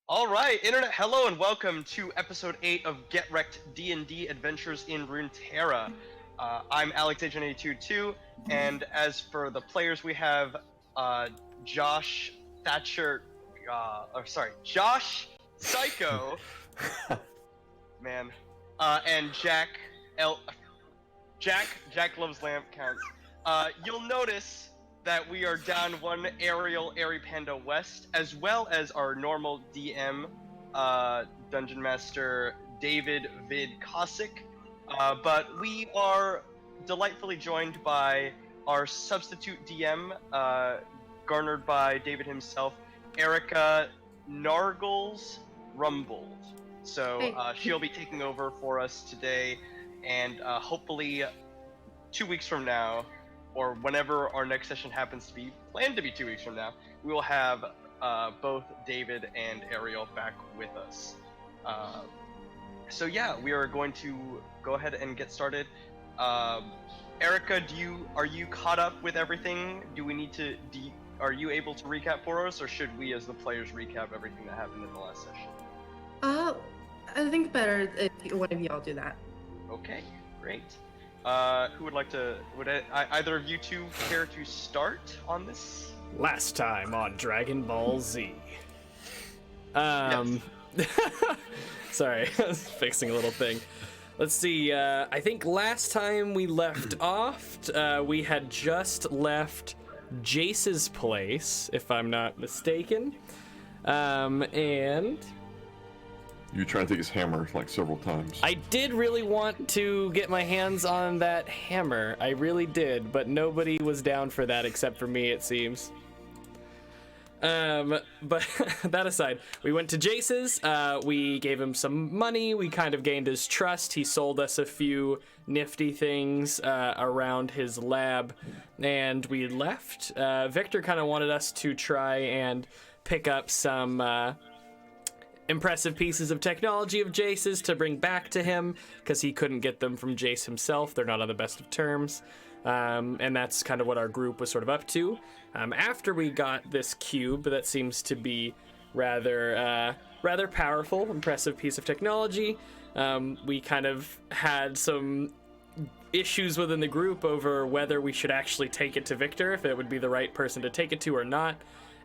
All right, internet, hello and welcome to episode 8 of Get Wrecked D&D Adventures in Runeterra. I'm Heimerdanger, and as for the players, we have Josh Thatcher, Josh Psycho, man, and Jack Loves Lamp Counts. You'll notice that we are down one Ariel Airy Panda West, as well as our normal DM, Dungeon Master David Vid Kosick. But we are delightfully joined by our substitute DM, garnered by David himself, Erica Nargles Rumbled. So she'll be taking over for us today, and hopefully 2 weeks from now, or whenever our next session happens to be planned to be 2 weeks from now, we will have both David and Ariel back with us. So yeah, we are going to go ahead and get started. Erica, are you caught up with everything? Are you able to recap for us, or should we as the players recap everything that happened in the last session? I think better if one of y'all do that. Okay, great. Who would like to? Either of you two care to start on this? Last time on Dragon Ball Z. Yes. Sorry, I was fixing a little thing. Let's see. I think last time we left off, we had just left Jace's place, if I'm not mistaken, and. You were trying to take his hammer like several times. I did really want to get my hands on that hammer. I really did, but nobody was down for that except for me, it seems. But that aside, we went to Jace's. We gave him some money. We kind of gained his trust. He sold us a few nifty things around his lab, and we left. Victor kind of wanted us to try and pick up some impressive pieces of technology of Jace's to bring back to him, because he couldn't get them from Jace himself. They're not on the best of terms. And that's kind of what our group was sort of up to. After we got this cube that seems to be rather powerful, impressive piece of technology, we kind of had some issues within the group over whether we should actually take it to Victor, if it would be the right person to take it to or not.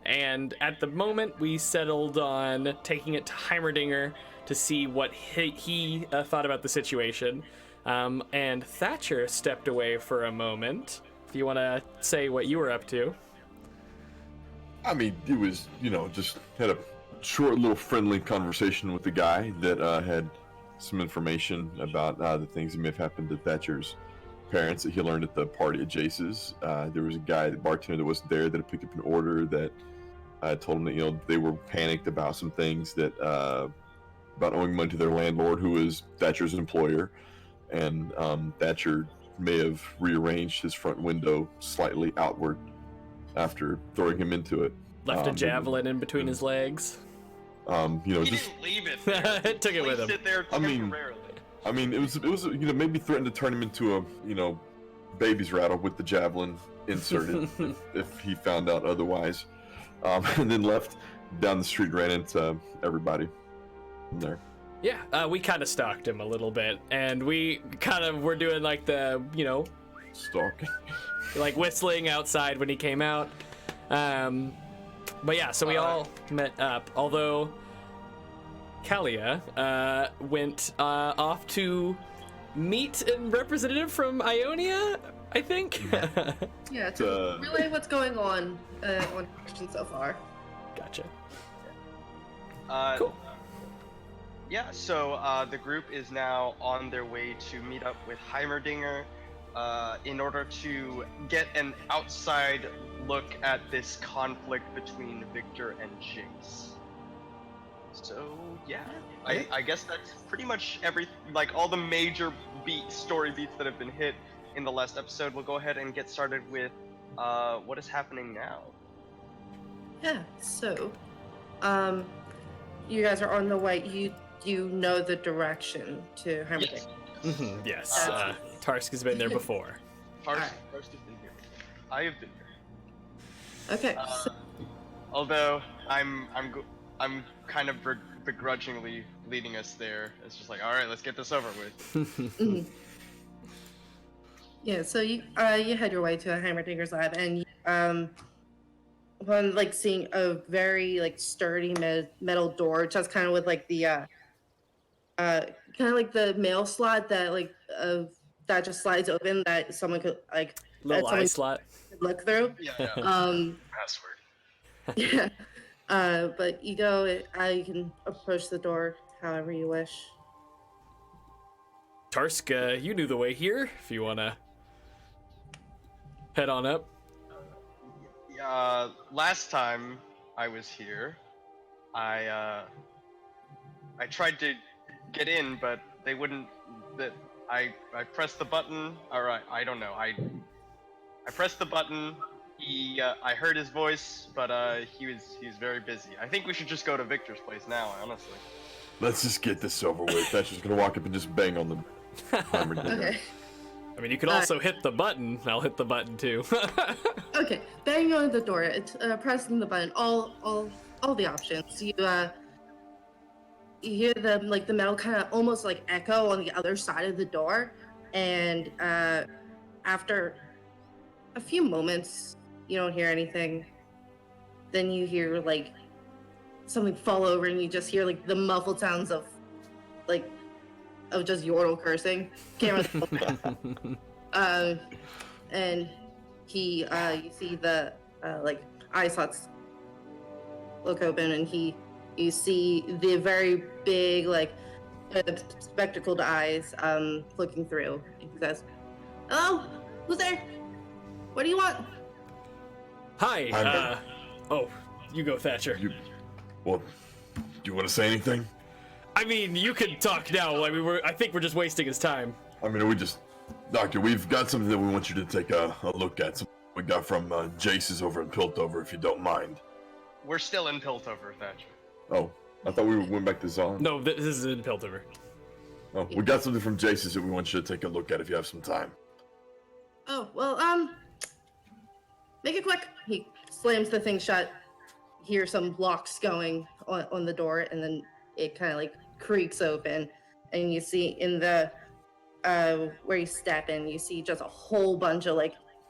And at the moment, we settled on taking it to Heimerdanger to see what he thought about the situation. And Thatcher stepped away for a moment. If you want to say what you were up to. I mean, it was, just had a short little friendly conversation with the guy that had some information about the things that may have happened to Thatcher's parents that he learned at the party at Jace's. There was a guy, the bartender that wasn't there, that had picked up an order that told him that, they were panicked about some things that, about owing money to their landlord, who is Thatcher's employer. And Thatcher may have rearranged his front window slightly outward after throwing him into it. Left a javelin in between his legs. He didn't leave it there. It took it with him. It there temporarily. I mean, it was maybe threatened to turn him into a, baby's rattle with the javelin inserted if he found out otherwise. And then left down the street, ran into everybody in there. Yeah, we kind of stalked him a little bit, and we kind of were doing like the, Stalking. like whistling outside when he came out. But yeah, so we all met up, although Kalia went off to meet a representative from Ionia, I think. Yeah, to relay what's going on question so far. Gotcha. Cool. Yeah, so the group is now on their way to meet up with Heimerdanger in order to get an outside look at this conflict between Victor and Jace. So yeah, I guess that's pretty much all the major story beats that have been hit in the last episode. We'll go ahead and get started with what is happening now. Yeah, so you guys are on the way. You know the direction to Heimerdanger. Yes. Yes, Tarsk has been there before. Tarsk has been here. I have been here. Okay. Although I'm kind of begrudgingly leading us there. It's just like, all right, let's get this over with. Mhm. Yeah, so you head your way to Heimerdanger's lab, and upon like seeing a very like sturdy metal door, just kind of with like the kind of like the mail slot that just slides open that someone could like Little eye someone slot. could look through. Yeah. Password. Yeah. But you go. You can approach the door however you wish. Tarsk, you knew the way here. If you wanna head on up. Last time I was here, I tried to get in, but they wouldn't. That I pressed the button. All right, I don't know. I pressed the button. I heard his voice, but he was very busy. I think we should just go to Victor's place now, honestly. Let's just get this over with. That's just gonna walk up and just bang on the Heimerdanger. Okay. I mean, you could also hit the button. I'll hit the button too. Okay. Banging on the door. It's pressing the button. All the options. You hear the metal kind of almost like echo on the other side of the door, and after a few moments, you don't hear anything. Then you hear like something fall over, and you just hear like the muffled sounds of just Yordle cursing. Can't really and you see the like eye slots look open, and you see the very big spectacled eyes looking through. He says, "Hello, who's there? What do you want?" Hi. Oh, you go, Thatcher. Well, do you want to say anything? I mean, you can talk now. I think we're just wasting his time. I mean, Doctor, we've got something that we want you to take a look at. Something we got from Jace's over in Piltover, if you don't mind. We're still in Piltover, Thatcher. Oh, I thought we went back to Zon. No, this is in Piltover. Oh, we got something from Jace's that we want you to take a look at if you have some time. Oh, well, make it quick. He slams the thing shut. You hear some locks going on the door, and then it kind of like creaks open, and you see in the where you step in, you see just a whole bunch of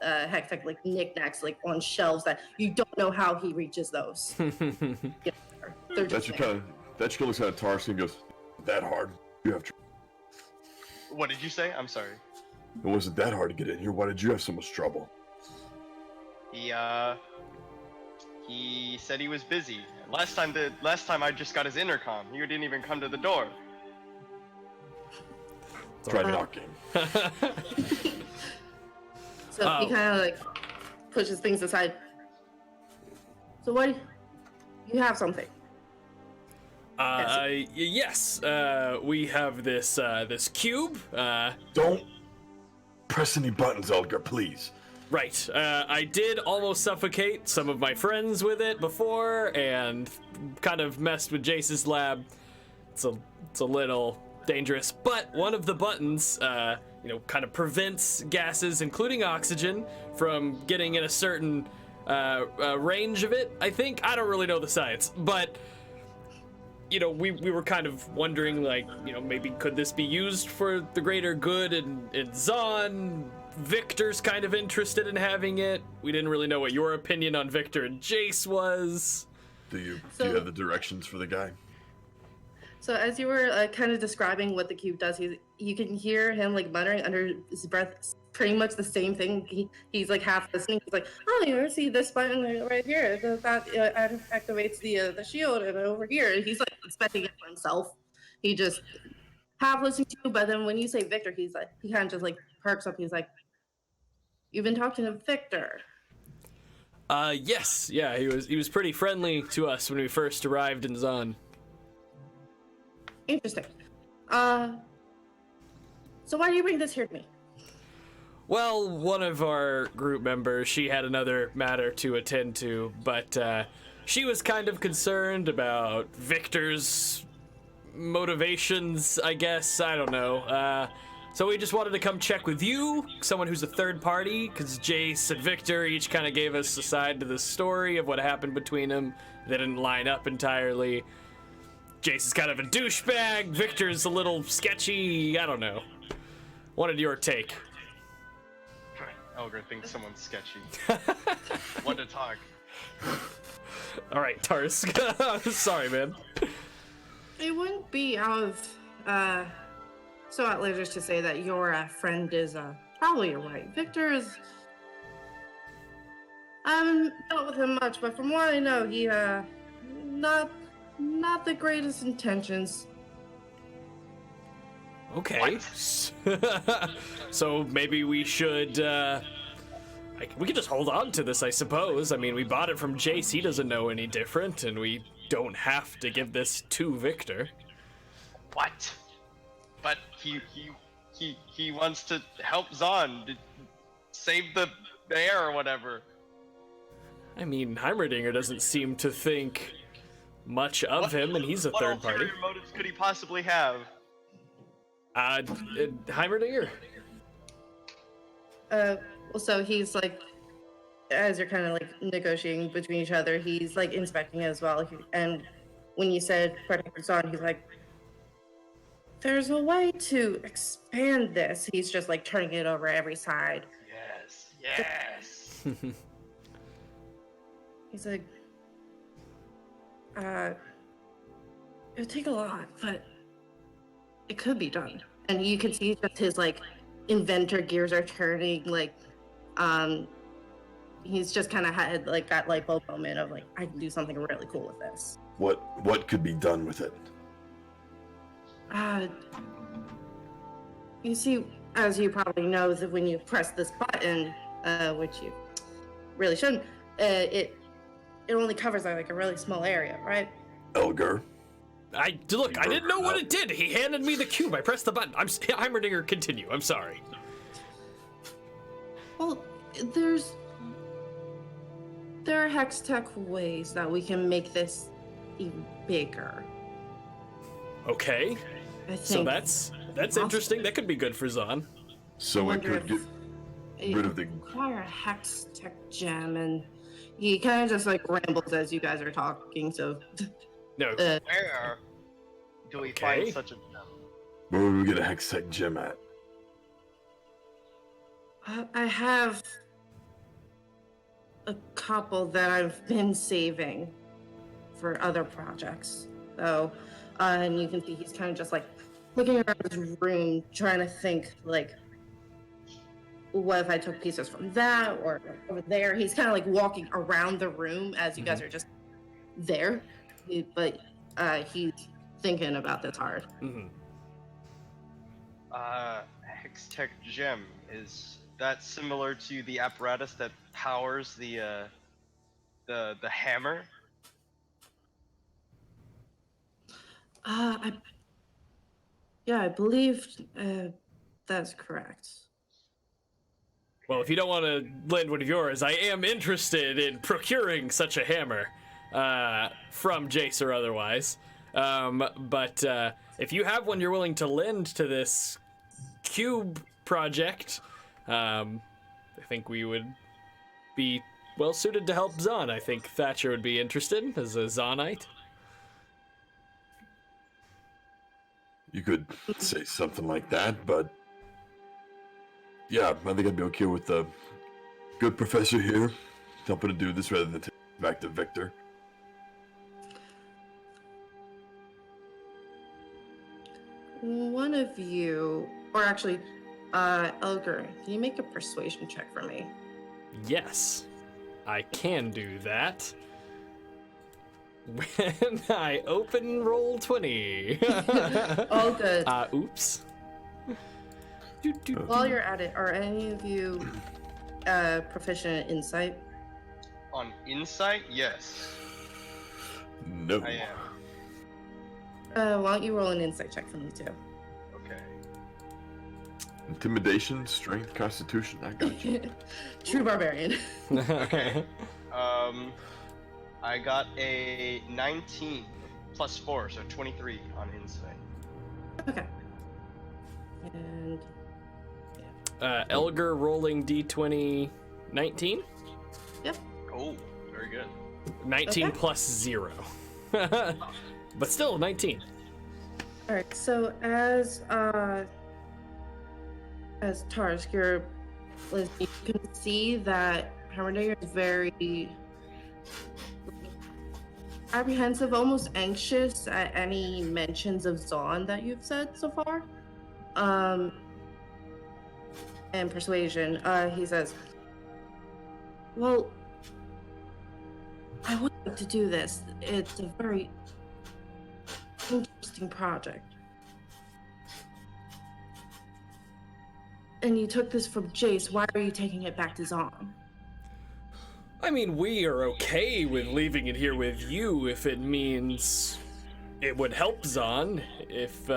hectic knickknacks on shelves that you don't know how he reaches those. They're just That looks kind of Tarsk and goes, "That hard? You have. What did you say? I'm sorry. It wasn't that hard to get in here. Why did you have so much trouble?" He said he was busy. Last time I just got his intercom. He didn't even come to the door. Try knocking. So he kind of pushes things aside. So what? You have something? Yes. We have this cube. Don't press any buttons, Elgar, please. Right. I did almost suffocate some of my friends with it before, and kind of messed with Jace's lab. It's a little dangerous, but one of the buttons, kind of prevents gases, including oxygen, from getting in a certain range of it. I think. I don't really know the science, but we were kind of wondering, maybe could this be used for the greater good in Zon? Victor's kind of interested in having it. We didn't really know what your opinion on Victor and Jace was. Do you have the directions for the guy? So as you were kind of describing what the cube does, you can hear him muttering under his breath pretty much the same thing. He's half listening. He's like, "Oh, you see this button right here? That activates the shield, and over here." He's expecting it for himself. He just half listening to you, but then when you say Victor, he kind of just perks up. He's like, "You've been talking to Victor." Yes, yeah, he was pretty friendly to us when we first arrived in Zon. Interesting. So why do you bring this here to me? Well, one of our group members, she had another matter to attend to, but she was kind of concerned about Victor's motivations, I guess. I don't know. So we just wanted to come check with you, someone who's a third party, because Jace and Victor each kind of gave us a side to the story of what happened between them. They didn't line up entirely. Jace is kind of a douchebag. Victor's a little sketchy. I don't know. Wanted your take. Elgar thinks someone's sketchy. What to talk? All right, Tarsk. Sorry, man. It wouldn't be out of so outlandish to say that your friend is probably your right. Victor is. I haven't dealt with him much, but from what I know, he not the greatest intentions. Okay. So maybe we should. We could just hold on to this, I suppose. I mean, we bought it from Jace. He doesn't know any different, and we don't have to give this to Victor. What? But he wants to help Zahn to save the bear or whatever. I mean, Heimerdanger doesn't seem to think much of him, and he's a third party. What ulterior motives could he possibly have? Heimerdanger? Well, so he's like, as you're kind of like negotiating between each other, he's like inspecting it as well. And when you said protect Zahn, he's like, there's a way to expand this. He's just like turning it over every side. Yes. He's like, it would take a lot, but it could be done. And you can see just his like inventor gears are turning. Like, he's just kind of had like that light bulb moment of like, I can do something really cool with this. What could be done with it? You see, as you probably know, that when you press this button, which you really shouldn't, it only covers like a really small area, right? Elgar. I didn't know what it did. He handed me the cube. I pressed the button. Heimerdinger, continue. I'm sorry. Well, there are hex tech ways that we can make this even bigger. Okay. I think So that's interesting. That could be good for Zahn. So it could get rid of the. Require a hex tech gem, and he kind of just like rambles as you guys are talking. So No. Where do we find such a gem? Where would we get a hextech gem at? I have a couple that I've been saving for other projects. So, and you can see he's kind of just like looking around his room, trying to think like, what if I took pieces from that or like, over there? He's kind of like walking around the room as you guys are just there, but he's thinking about this hard. Hextech gem, is that similar to the apparatus that powers the hammer? I believe that's correct. Well, if you don't want to lend one of yours, I am interested in procuring such a hammer from Jace or otherwise. But if you have one you're willing to lend to this cube project, I think we would be well suited to help Zahn. I think Thatcher would be interested as a Zahnite. You could say something like that, but yeah, I think I'd be okay with the good professor here helping to do this rather than take it back to Victor. One of you, or actually, Elgar, can you make a persuasion check for me? Yes, I can do that. When I open roll 20. All good. Oops. While you're at it, are any of you proficient in insight? On insight, yes, No. I am. Why don't you roll an insight check for me too? Okay. Intimidation, strength, constitution, I got you. True barbarian. Okay. I got a 19 plus 4, so 23 on insight. Okay. And Elgar rolling d20 19. Oh, very good. 19 Okay. plus 0. But still 19. All right. So as Tarsk, you're listening, you can see that Heimerdanger is very apprehensive, almost anxious at any mentions of Zahn that you've said so far. And persuasion, he says, well, I would like to do this. It's a very interesting project. And you took this from Jace. Why are you taking it back to Zahn? I mean, we are okay with leaving it here with you if it means it would help Zahn. If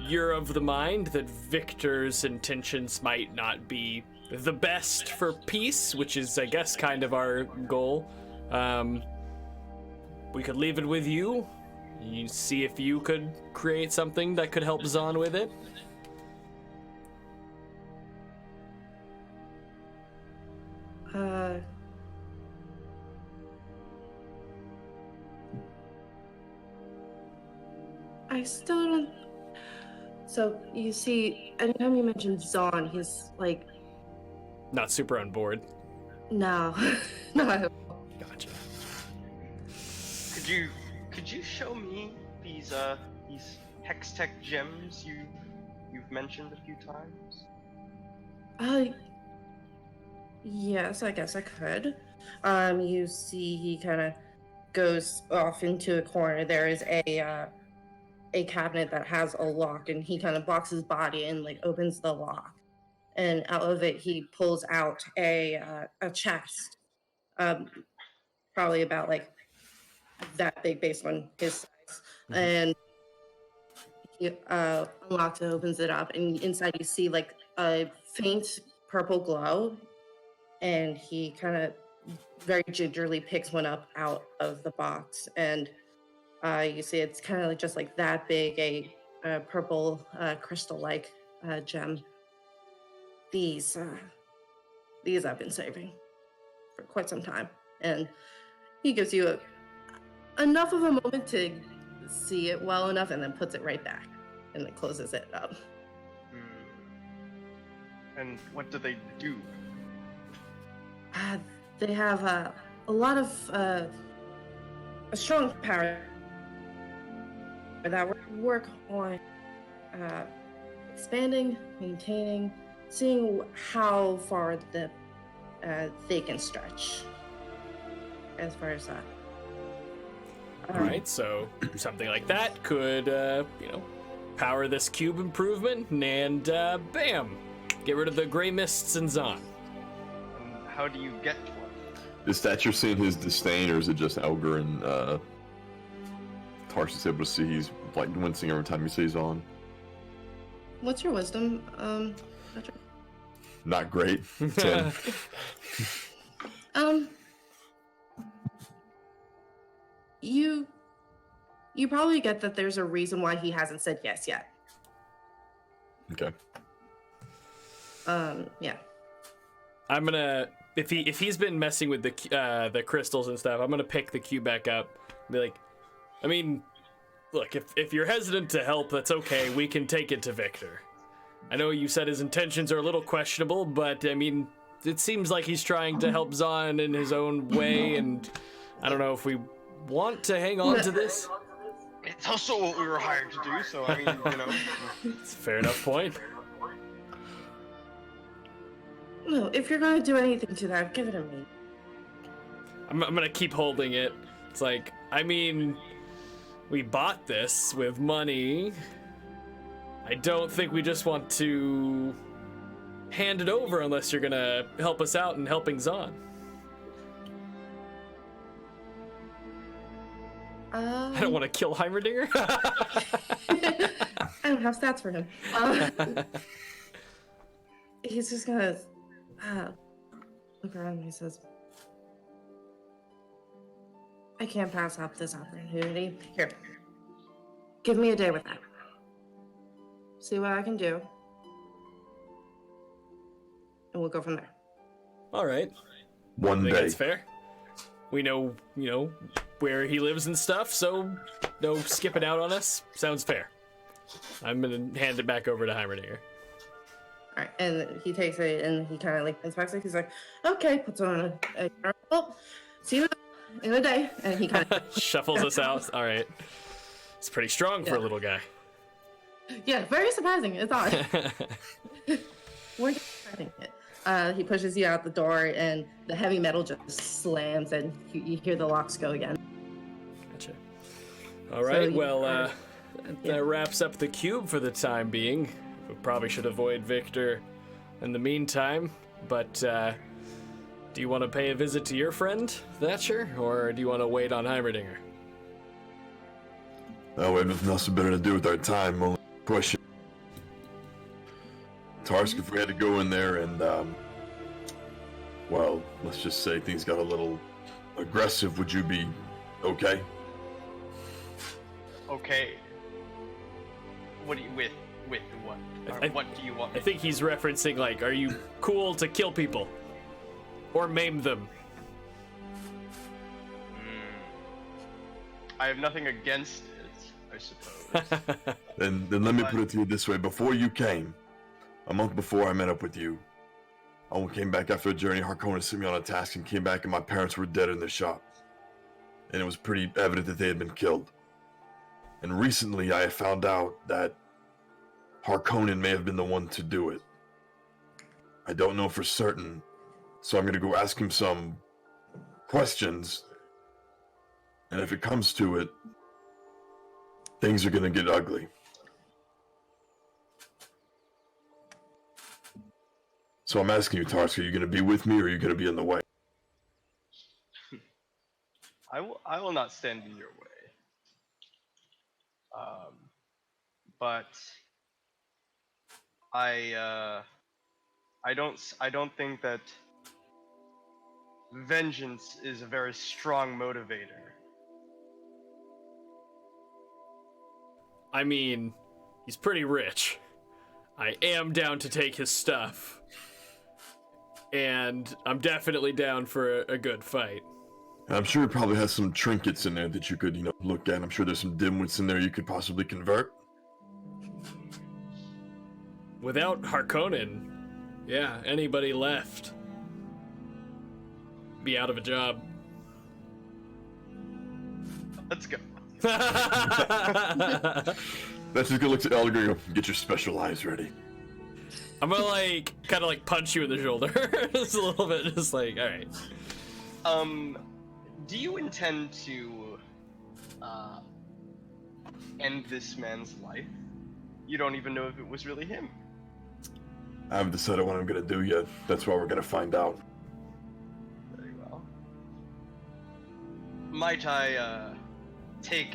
you're of the mind that Victor's intentions might not be the best for peace, which is, I guess, kind of our goal, we could leave it with you. You see if you could create something that could help Zahn with it. I still don't. So you see, anytime you mention Zahn, he's like, Not super on board. no, no. Gotcha. Could you show me these hex tech gems you've mentioned a few times? Yes, I guess I could. You see, he kind of goes off into a corner. There is a cabinet that has a lock, and he kind of blocks his body and like opens the lock, and out of it he pulls out a chest, probably about like that big based on his size, and he unlocks it, opens it up, and inside you see like a faint purple glow, and he kind of very gingerly picks one up out of the box, and you see it's kind of like just like that big, a purple crystal-like gem. These I've been saving for quite some time, and he gives you enough of a moment to see it well enough, and then puts it right back, and then closes it up. And what do they do? They have a lot of a strong power that work on expanding, maintaining, seeing how far they can stretch. As far as that. All right, so something like that could, power this cube improvement, and bam, get rid of the gray mists and Zahn. And how do you get one? Is Thatcher seeing his disdain, or is it just Elgar and Tarsus able to see he's like wincing every time he sees on? What's your wisdom, Patrick? Not great. 10. You probably get that there's a reason why he hasn't said yes yet. Okay. Yeah. I'm gonna, if he's been messing with the crystals and stuff, I'm gonna pick the cube back up and be like, I mean, look, if you're hesitant to help, that's okay. We can take it to Victor. I know you said his intentions are a little questionable, but I mean, it seems like he's trying to help Zahn in his own way, and I don't know if we want to hang on to this. It's also what we were hired to do, so I mean, It's a fair enough point. No, if you're gonna do anything to that, give it to me. I'm gonna keep holding it. It's like, I mean, we bought this with money. I don't think we just want to hand it over unless you're gonna help us out in helping Zahn. I don't want to kill Heimerdinger. I don't have stats for him. He's just gonna look around and he says, I can't pass up this opportunity. Here, give me a day with that. See what I can do. and we'll go from there. All right. One I think day. that's fair. We know, where he lives and stuff, so no skipping out on us. Sounds fair. I'm gonna hand it back over to Heimerdinger. All right, and he takes it and he kind of like inspects it. He's like, okay, puts on a well, see you in a day, and he kind of Shuffles us out. All right. It's pretty strong for a Yeah. little guy. yeah, very surprising. It's odd. We're just expecting it. He pushes you out the door, and the heavy metal just slams, and you hear the locks go again. Gotcha. All right, you well, are- that wraps up the cube for the time being. We probably should avoid Victor in the meantime, but do you want to pay a visit to your friend, Thatcher, or do you want to wait on Heimerdinger? Oh, we have nothing else better to do with our time. Only question. Tarsk, if we had to go in there and, well, let's just say things got a little aggressive, would you be okay? Okay. What do you with what? Or what do you want? I think he's referencing, like, are you cool to kill people? Or maim them? I have nothing against it, I suppose. Then let me put it to you this way. Before you came, a month before I met up with you, I came back after a journey. Harkonnen sent me on a task and came back and my parents were dead in the shop. And it was pretty evident that they had been killed. And recently I found out that Harkonnen may have been the one to do it. I don't know for certain, so I'm going to go ask him some questions. And if it comes to it, things are going to get ugly. So I'm asking you, Tarsk, are you going to be with me or are you going to be in the way? I will not stand in your way. But I don't think that vengeance is a very strong motivator. I mean, he's pretty rich. I am down to take his stuff. And I'm definitely down for a good fight. And I'm sure it probably has some trinkets in there that you could, look at. I'm sure there's some dimwits in there you could possibly convert. Without Harkonnen, yeah, anybody left be out of a job. Let's go. That's just gonna look at Elder and go, get your special eyes ready. I'm gonna kind of punch you in the shoulder. Just a little bit, just like, all right. Do you intend to end this man's life? You don't even know if it was really him. I haven't decided what I'm gonna do yet. That's why we're gonna find out. Very well. Might I take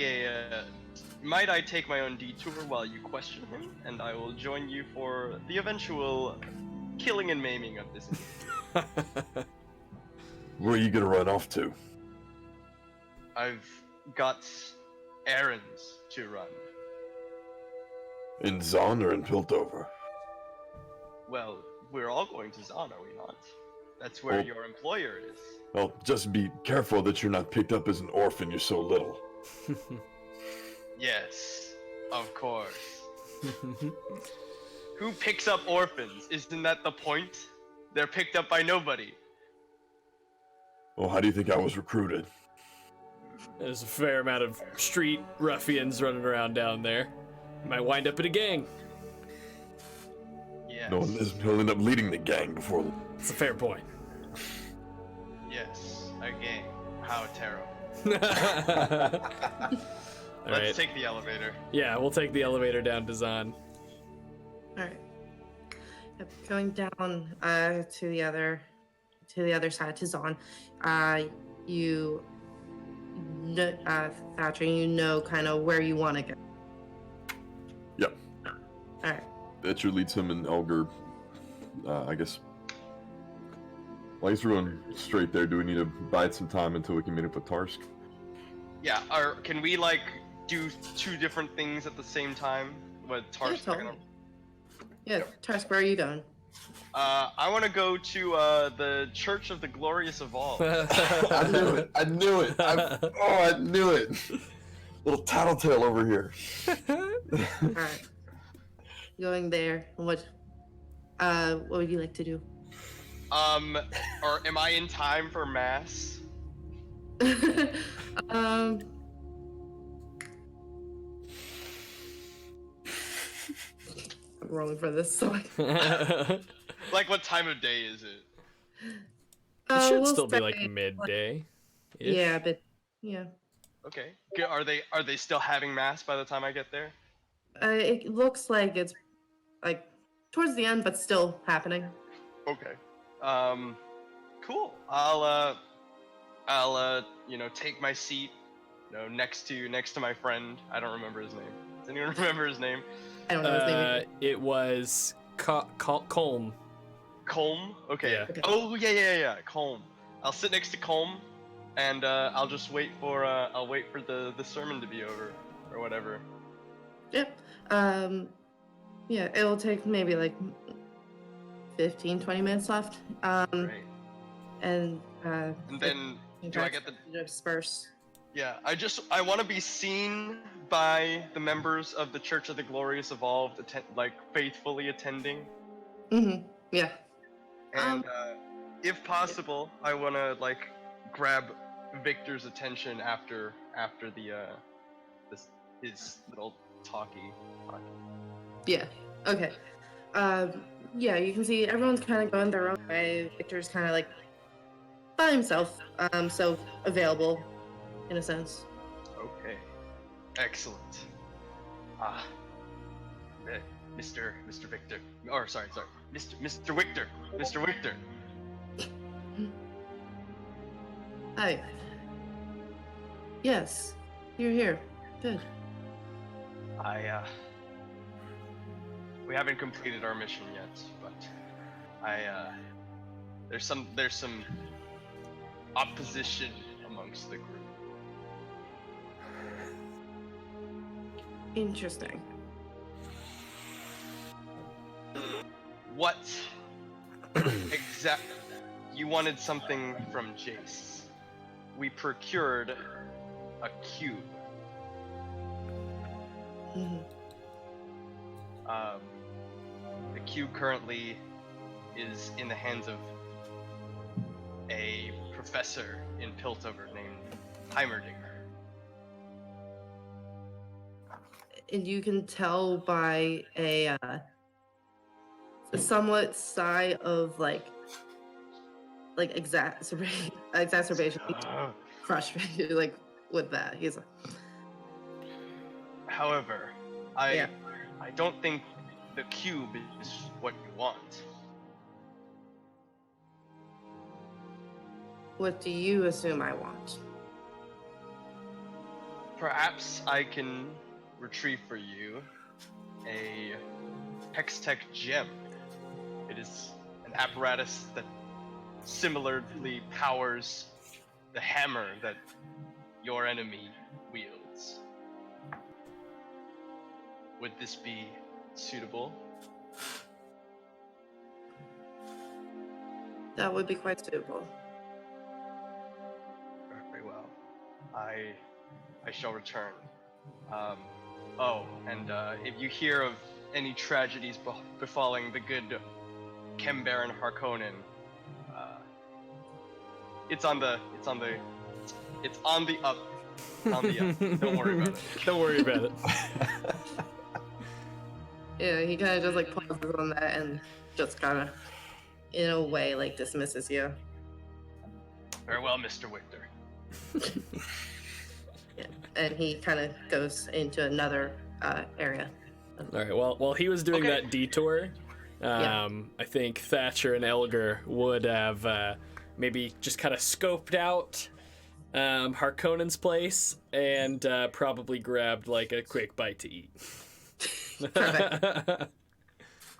my own detour while you question him, and I will join you for the eventual killing and maiming of this individual. Where are you gonna run off to? I've got errands to run. In Zon or in Piltover? Well, we're all going to Zahn, are we not? That's where Well- your employer is. Well, just be careful that you're not picked up as an orphan. You're so little. Yes, of course. Who picks up orphans? Isn't that the point? They're picked up by nobody. Well, how do you think I was recruited? There's a fair amount of street ruffians running around down there. Might wind up in a gang. Yes. No, he'll end up leading the gang before. It's a fair point. Yes, a gang. How terrible. All Let's right. take the elevator. Yeah, we'll take the elevator down to Zahn. All right. Yep, going down to the other side to Zon. You know, Thatcher, you know kind of where you want to go. Yep. All right. Thatcher leads him and Elgar, I guess. Well, he's going straight there. Do we need to bide some time until we can meet up with Tarsk? Yeah, or can we do two different things at the same time? What Tar's not totally. gonna... Yeah, Tarsk, where are you going? I want to go to the Church of the Glorious Evolve. I knew it. I knew it. I knew it. Little tattletale over here. All right. Going there. What would you like to do? Or am I in time for mass? I'm rolling for this, so Like, what time of day is it? It should we'll still be say, like midday. Yeah, but yeah. Okay. Are they still having mass by the time I get there? It looks like it's like towards the end, but still happening. Okay. Cool. I'll take my seat, next to my friend. I don't remember his name. Does anyone remember his name? I don't know his name either. It was Colm. Colm? Okay. Yeah. Okay. Oh, yeah. Colm. I'll sit next to Colm, and I'll just wait for the sermon to be over, or whatever. Yep. Yeah, it will take maybe like 15, 20 minutes left. Right. And then, do I get the... disperse? Yeah, I want to be seen by the members of the Church of the Glorious Evolved, faithfully attending. Mm-hmm. Yeah. And if possible, I want to grab Victor's attention after his little talkie. Yeah. Okay. Yeah, you can see everyone's kind of going their own way. Victor's kind of like by himself, so available in a sense. Okay. Excellent. Mr. Victor. Or sorry. Mr. Victor. Mr. Victor. Hi. Yes, you're here. Good. We haven't completed our mission yet, but there's some opposition amongst the group. Interesting. What exactly? You wanted something from Jace. We procured a cube. Mhm. The cube currently is in the hands of a professor in Piltover named Heimerdanger. And you can tell by a somewhat sigh of like exacerbation, frustration, like with that. He's like, However, I don't think the cube is what you want. what do you assume I want? Perhaps I can retrieve for you a Hextech gem. It is an apparatus that similarly powers the hammer that your enemy wields. Would this be suitable? That would be quite suitable. Very well. I shall return. If you hear of any tragedies befalling the good Baron Harkonnen, it's on the up. It's on the up. Don't worry about it. Don't worry about it. Yeah, he kind of just like pauses on that and just kind of, in a way, like dismisses you. Very well, Mr. Victor. Yeah. And he kind of goes into another area. All right. Well, while he was doing Okay. that detour, Yeah. I think Thatcher and Elgar would have maybe just kind of scoped out Harkonnen's place and probably grabbed like a quick bite to eat. Perfect.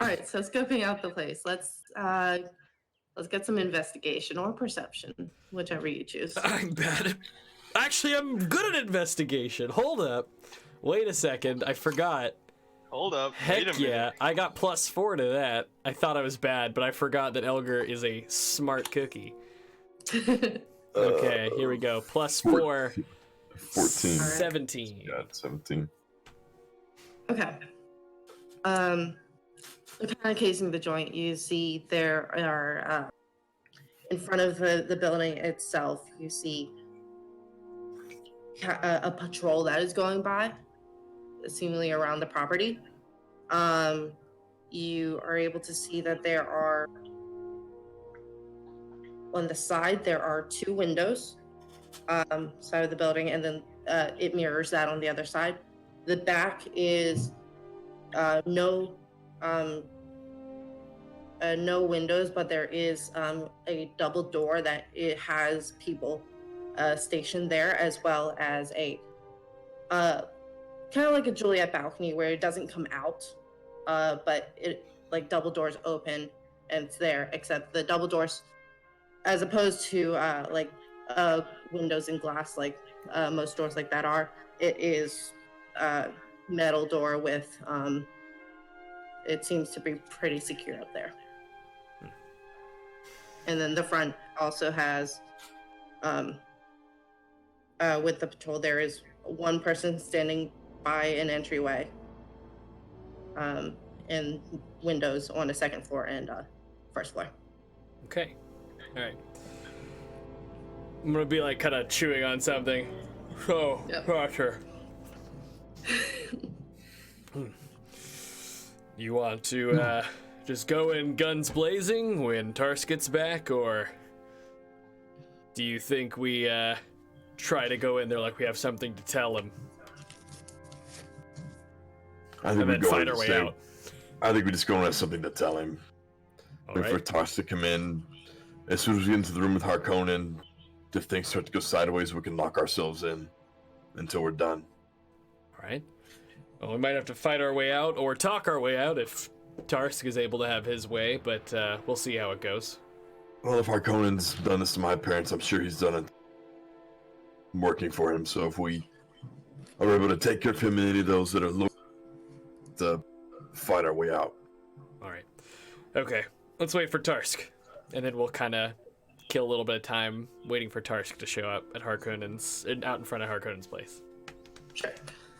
All right, so scoping out the place. Let's get some investigation or perception, whichever you choose. I'm bad at... Actually, I'm good at investigation. Hold up. Wait a second. I forgot. Hold up. Wait a Heck minute. yeah, I got +4 to that. I thought I was bad, but I forgot that Elgar is a smart cookie. Okay, here we go. +4. 14. 17. Yeah, 17. Okay. Kind of casing the joint, you see there are in front of the building itself. You see a patrol that is going by, seemingly around the property. You are able to see that there are on the side there are 2 windows, side of the building, and then it mirrors that on the other side. The back is no windows, but there is a double door that it has people stationed there, as well as a kind of like a Juliet balcony where it doesn't come out, but it like double doors open and it's there. Except the double doors, as opposed to like windows and glass, like most doors like that are, it is metal door with it seems to be pretty secure up there. And then the front also has with the patrol, there is one person standing by an entryway, and windows on the second floor and first floor. Okay. All right. I'm gonna be like kind of chewing on something. Oh, Yep. Roger. You want to just go in guns blazing when Tarsk gets back, or do you think we try to go in there like we have something to tell him I think and we then go fight in our the way same. out? I think we just go and have something to tell him. All Wait for right. Tosh to come in. As soon as we get into the room with Harkonnen, if things start to go sideways, we can lock ourselves in until we're done. All right. Well, we might have to fight our way out or talk our way out if Tarsk is able to have his way, but we'll see how it goes. Well, if Harkonnen's done this to my parents, I'm sure he's done it working for him. So if we are able to take care of him and any of those that are looking to fight our way out. All right. Okay. Let's wait for Tarsk, and then we'll kind of kill a little bit of time waiting for Tarsk to show up at Harkonnen's, out in front of Harkonnen's place. Sure.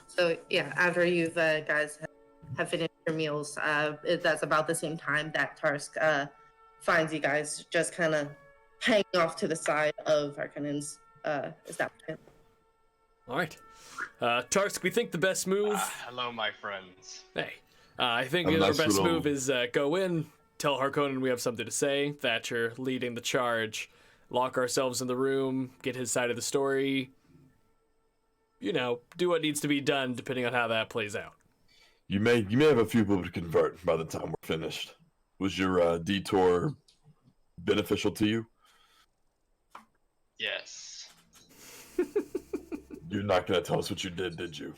So yeah, after you've guys have finished your meals, that's about the same time that Tarsk finds you guys just kind of hanging off to the side of Harkonnen's establishment. All right. Tarsk, we think the best move. Hello, my friends. Hey, I think A our nice best little- move is go in, tell Harkonnen we have something to say. Thatcher leading the charge, lock ourselves in the room, get his side of the story. You know, do what needs to be done depending on how that plays out. You may have a few people to convert by the time we're finished. Was your detour beneficial to you? Yes. You're not going to tell us what you did you?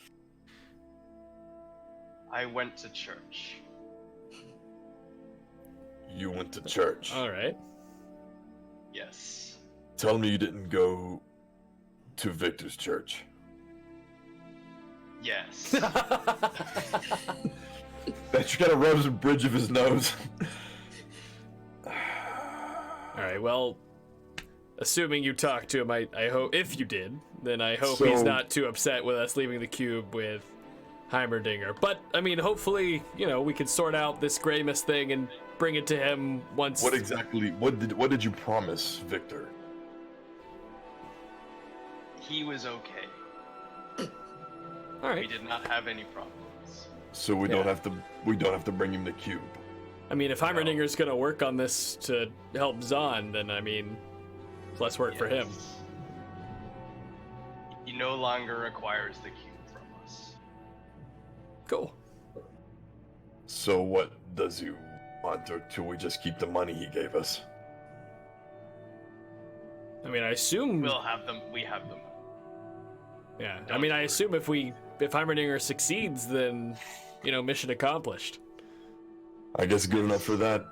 I went to church. You went to church. All right. Yes. Tell me you didn't go to Victor's church. Yes. That you gotta rub the bridge of his nose. All right. Well, assuming you talked to him, I hope if you did, then I hope he's So- not too upset with us leaving the cube with Heimerdanger. But I mean, hopefully, you know, we can sort out this gray mist thing and bring it to him once. What exactly? What did you promise, Victor? He was okay. All We right. did not have any problems. So we don't have to bring him to cube. I mean, if Heimerdinger's gonna work on this to help Zahn, then I mean, less work for him. Yes. He no longer requires the cube from us. Cool. So what does you want, or should we just keep the money he gave us? I mean, I assume. We'll have them. We have them. Yeah. I Don't mean, I worry. assume if Heimerdinger succeeds, then, you know, mission accomplished. I guess good enough for that.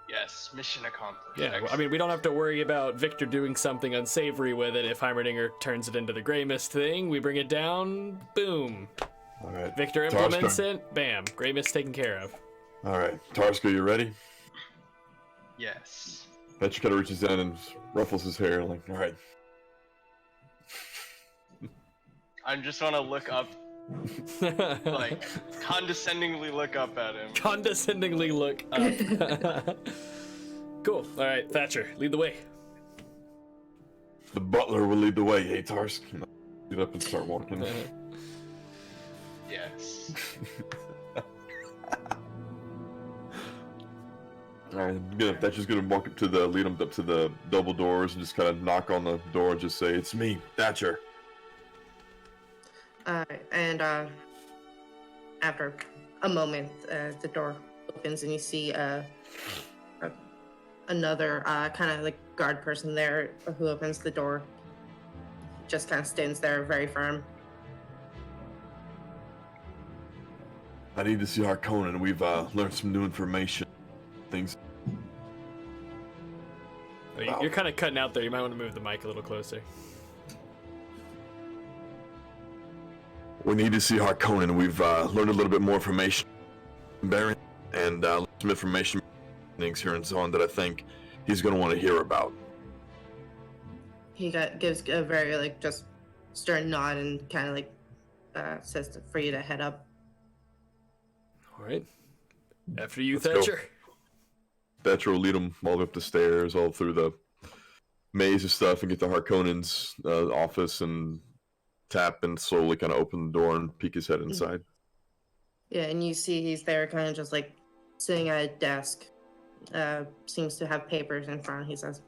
Yes, mission accomplished. Yeah. I mean, we don't have to worry about Victor doing something unsavory with it. If Heimerdinger turns it into the gray mist thing, we bring it down. Boom. All right. Victor implements it. Bam. Great miss taken care of. All right. Tarsko, you ready? Yes. Thatcher kind of reaches down and ruffles his hair, like, all right. I just want to look up, like, condescendingly look up at him. Condescendingly look up. Cool. All right, Thatcher, lead the way. The butler will lead the way. Hey, Tarsk. Get up and start walking. Yes. Alright, Thatcher's gonna walk up to lead him up to the double doors and just kind of knock on the door and just say, "It's me, Thatcher." And after a moment, the door opens and you see another kind of like guard person there who opens the door. Just kind of stands there, very firm. I need to see Harkonnen. We've learned some new information. Things. You're kind of cutting out there. You might want to move the mic a little closer. We need to see Harkonnen. We've learned a little bit more information, Baron, and some information things here and so on that I think he's going to want to hear about. He gives a very like just stern nod and kind of like says for you to head up. All right. After you, Let's go. Thatcher. Thatcher will lead him all the way up the stairs, all through the maze of stuff, and get to Harkonnen's office and tap and slowly kind of open the door and peek his head inside. Yeah, and you see he's there kind of just like sitting at a desk. Seems to have papers in front. He says,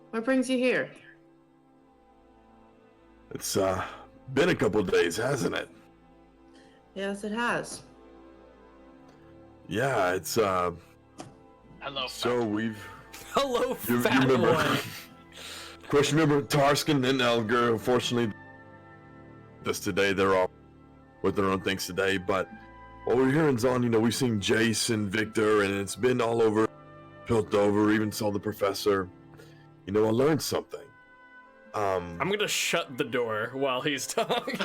"What brings you here?" It's been a couple days, hasn't it? Yes, it has. Yeah, it's Hello. so we've Hello, you fat remember one. of course you remember Tarskin and Elgar. Unfortunately this today, they're all with their own things today, but while we're here in Zon, we've seen Jace and Victor, and it's been all over Piltover, even saw the professor. I learned something. I'm gonna shut the door while he's talking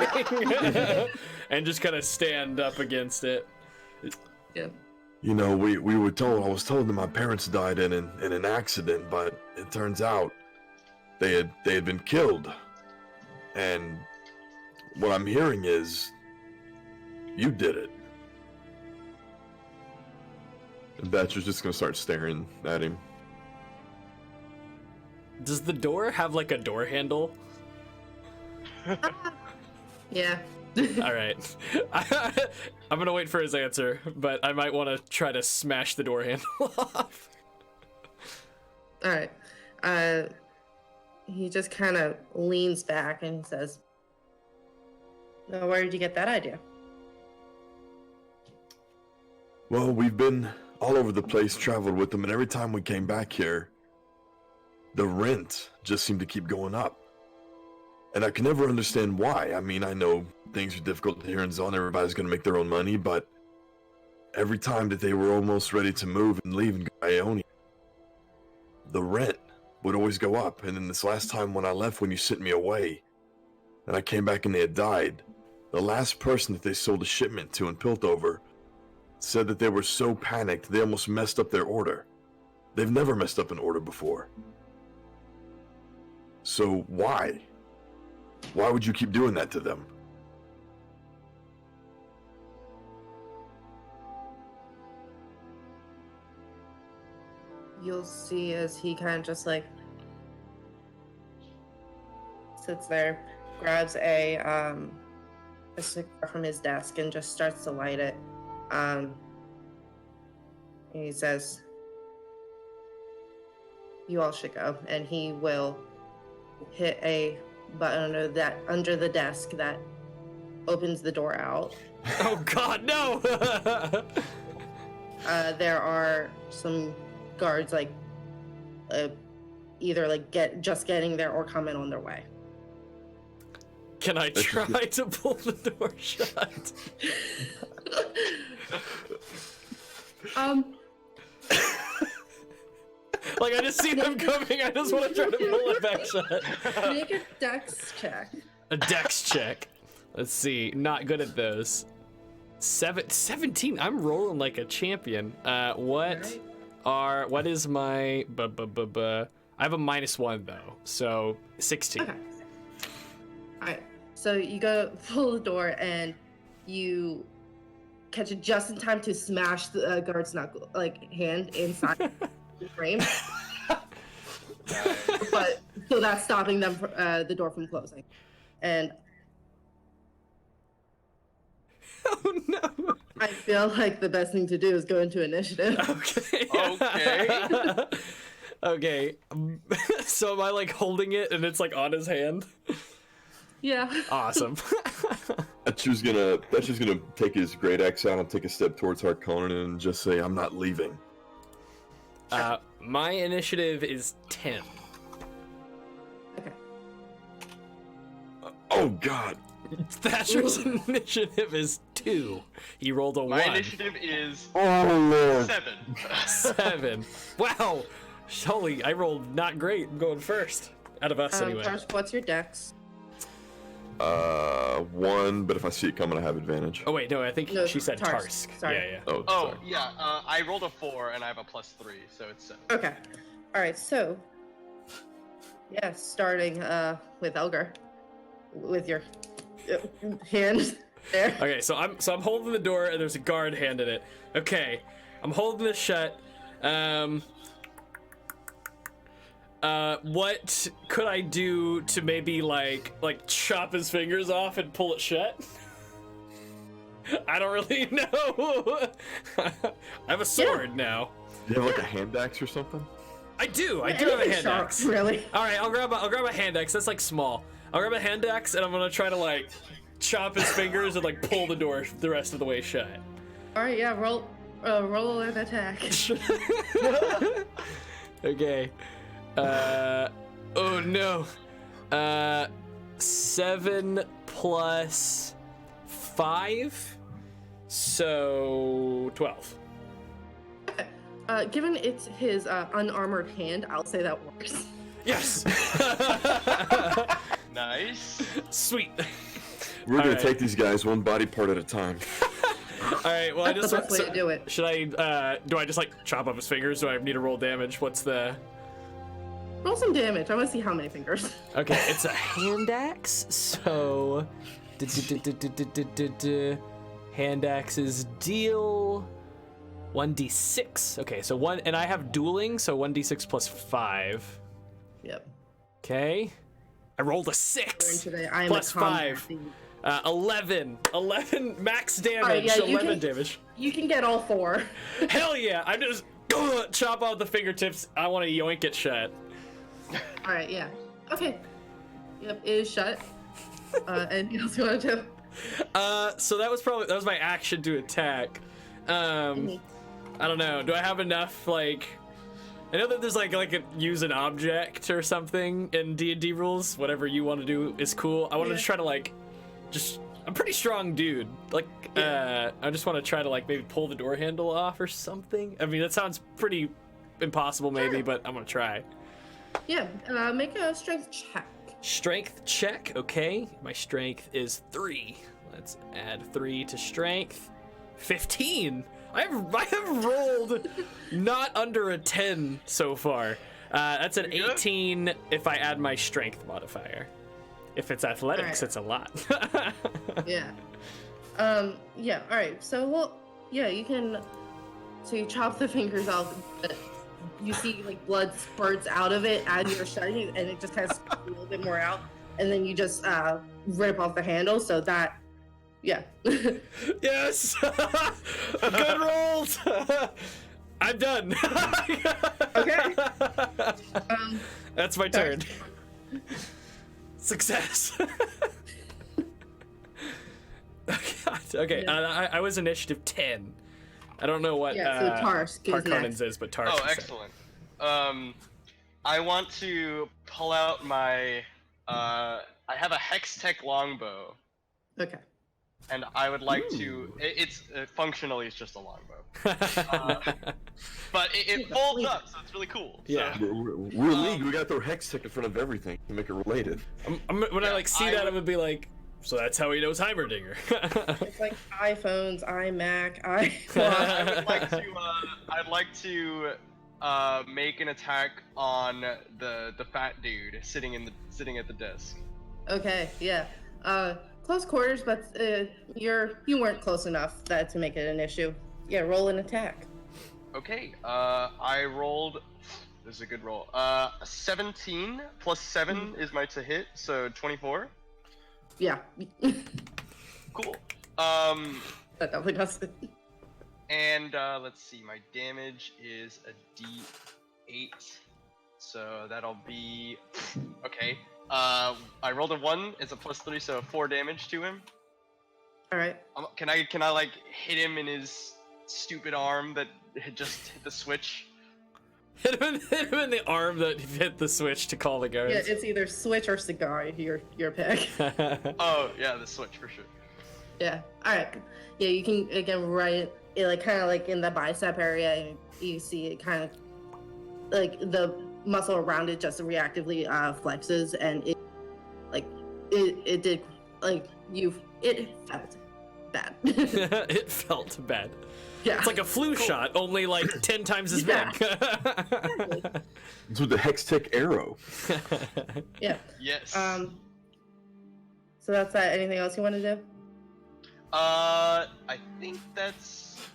and just kind of stand up against it. Yeah. We were told, I was told that my parents died in an accident, but it turns out they had been killed. And what I'm hearing is you did it. And Thatcher's just gonna start staring at him. Does the door have like a door handle? Yeah. All right. I'm gonna wait for his answer, but I might want to try to smash the door handle off. All right. He just kind of leans back and he says, "Now, where did you get that idea?" Well, we've been all over the place, traveled with them, and every time we came back here, the rent just seemed to keep going up. And I can never understand why. I mean, I know things are difficult here in Zone, everybody's going to make their own money, but every time that they were almost ready to move and leave and go to Ionia, the rent would always go up. And then this last time when I left, when you sent me away, and I came back and they had died, the last person that they sold a shipment to in Piltover said that they were so panicked they almost messed up their order. They've never messed up an order before. So why? Why would you keep doing that to them? You'll see as he kind of just like sits there, grabs a cigar from his desk and just starts to light it. And he says, "You all should go," and he will hit a button under the desk that opens the door out. Oh God, no! There are some guards either getting there or coming on their way. Can I try to pull the door shut? Like, I just see them coming, I just want to try to pull it back shut. Make a dex check. A dex check. Let's see. Not good at those. 17. I'm rolling like a champion. What is my I have a -1 though, so 16. Okay. All right. So you go pull the door and you catch it just in time to smash the guard's knuckle, hand inside the frame. But so that's stopping them the door from closing. And oh no. I feel like the best thing to do is go into initiative. Okay. Okay. Okay. So am I like holding it and it's like on his hand? Yeah. Awesome. That's just gonna take his great axe out and take a step towards Harkonnen and just say, "I'm not leaving." My initiative is 10. Okay. Oh God. Thatcher's initiative is 2. He rolled a 1. My initiative is Oh Lord. 7. 7. Wow. Holy, I rolled not great. I'm going first. Out of us, anyway. First, what's your dex? 1, but if I see it coming, I have advantage. Oh, wait, no, I think No, she said Tarsk. Tarsk. Sorry. Yeah. Oh, Oh, sorry. yeah, I rolled a 4 and I have a +3, so it's 7. Okay. All right. So, yeah, starting with Elgar, with your hand there. Okay, so I'm holding the door and there's a guard hand in it. Okay, I'm holding this shut. What could I do to maybe like chop his fingers off and pull it shut? I don't really know. I have a sword now. Do you have like a hand axe or something? I do have a Anything hand sharp, axe. really. All right, I'll grab a hand axe. That's like small. I'll grab a hand axe and I'm gonna try to like chop his fingers and like pull the door the rest of the way shut. All right. Yeah. Roll an attack. Okay. Oh no. 7 plus 5, so 12. Given it's his unarmored hand, I'll say that works. Yes. Nice. Sweet. We're gonna Alright. take these guys one body part at a time. All right. Well, I That's just the best way to do it. Should I? Do I just like chop off his fingers? Do I need to roll damage? What's the? Roll some damage. I want to see how many fingers. Okay, it's a hand axe, so hand axes deal 1d6. Okay, so one, and I have dueling, so 1d6 plus 5. Yep. Okay, I rolled a Learn 6 today, I am plus a combat 5. thief. 11 max damage. Alright, yeah, you 11 can- damage. You can get all 4. Hell yeah! I'm just chop off the fingertips. I want to yoink it shut. All right. Yeah. Okay. Yep. It is shut. Anything else you want to do? So that was my action to attack. I don't know. Do I have enough like? I know that there's like use an object or something in D&D rules. Whatever you want to do is cool. I want to Yeah. just try to like, I'm a pretty strong dude. Like, I just want to try to like maybe pull the door handle off or something. I mean, that sounds pretty impossible maybe, Sure. but I'm gonna try. Yeah. Make a strength check. Strength check, okay. My strength is 3. Let's add 3 to strength. 15. I have rolled not under a 10 so far. That's an 18 if I add my strength modifier. If it's athletics, Alright. it's a lot. Yeah. Yeah. All right. So you can. So you chop the fingers off. But you see like blood spurts out of it as you're shutting, and it just kind of spurts a little bit more out, and then you just rip off the handle. So that, yeah. Yes! Good rolls! I'm done. Okay. That's my turn. Success. Okay, Yeah. I was initiative 10. I don't know what Yeah. So Tarsk is Harkonnen's next. is, but Tarsk. Oh, excellent. I want to pull out my. I have a Hex Tech longbow, Okay. and I would like to. It's functionally it's just a longbow, but it folds up, so it's really cool. Yeah. So, We're a league. We gotta throw hex tech in front of everything to make it related. When I Yeah, like see I that, would- I'm gonna be like, So that's how he knows Heimerdinger. It's like iPhones, iMac, I'd like to make an attack on the fat dude sitting at the desk. Okay, yeah. Close quarters, but you weren't close enough to make it an issue. Yeah, roll an attack. Okay, I rolled. This is a good roll. 17 plus 7 is my to hit, so 24. Yeah. Cool. That definitely does it. And let's see, my damage is a D8, so that'll be okay. I rolled a 1. It's a +3, so 4 damage to him. All right. Can I like hit him in his stupid arm that had just hit the switch? Hit him in the arm that hit the switch to call the guards. Yeah, it's either switch or cigar. Your pick. Oh yeah, the switch for sure. Yeah. All right. Yeah, you can again right it like kind of like in the bicep area, and you see it kind of like the muscle around it just reactively flexes, and it did like it felt bad. It felt bad. Yeah. It's like a flu shot, only like 10 times as big. It's with the Hextech arrow. Yeah. Yes. So that's that. Anything else you want to do? I think that's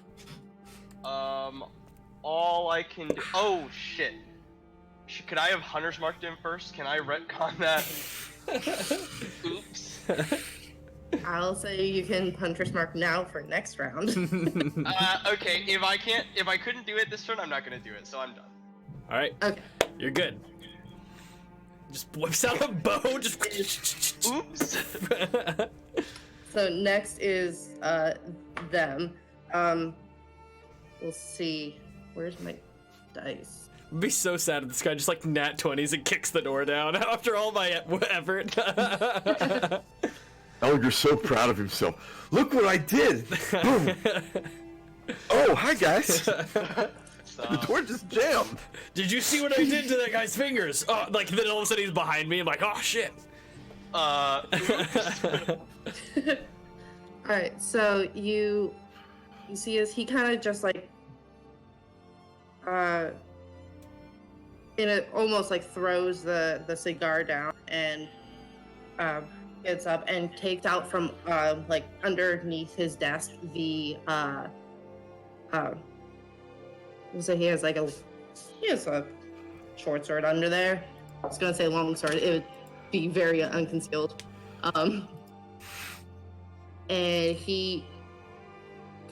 all I can do. Oh shit. Could I have Hunter's marked him first? Can I retcon that? Oops. I'll say you can Hunter's Mark now for next round. Okay, if I couldn't do it this turn, I'm not gonna do it, so I'm done. All right. Okay. You're good. Just whips out a bow. Just. Oops. So next is them. We'll see. Where's my dice? I'd be so sad if this guy just like nat 20s and kicks the door down after all my effort. Oh, you're so proud of himself. Look what I did! Boom! Oh, hi guys! The door just jammed! Did you see what I did to that guy's fingers? Oh, like then all of a sudden he's behind me. I'm like, oh shit. Alright, so you see as he kind of just like it almost like throws the cigar down and gets up and takes out from like underneath his desk the so he has a short sword under there. I was gonna say long sword, it would be very unconcealed. And he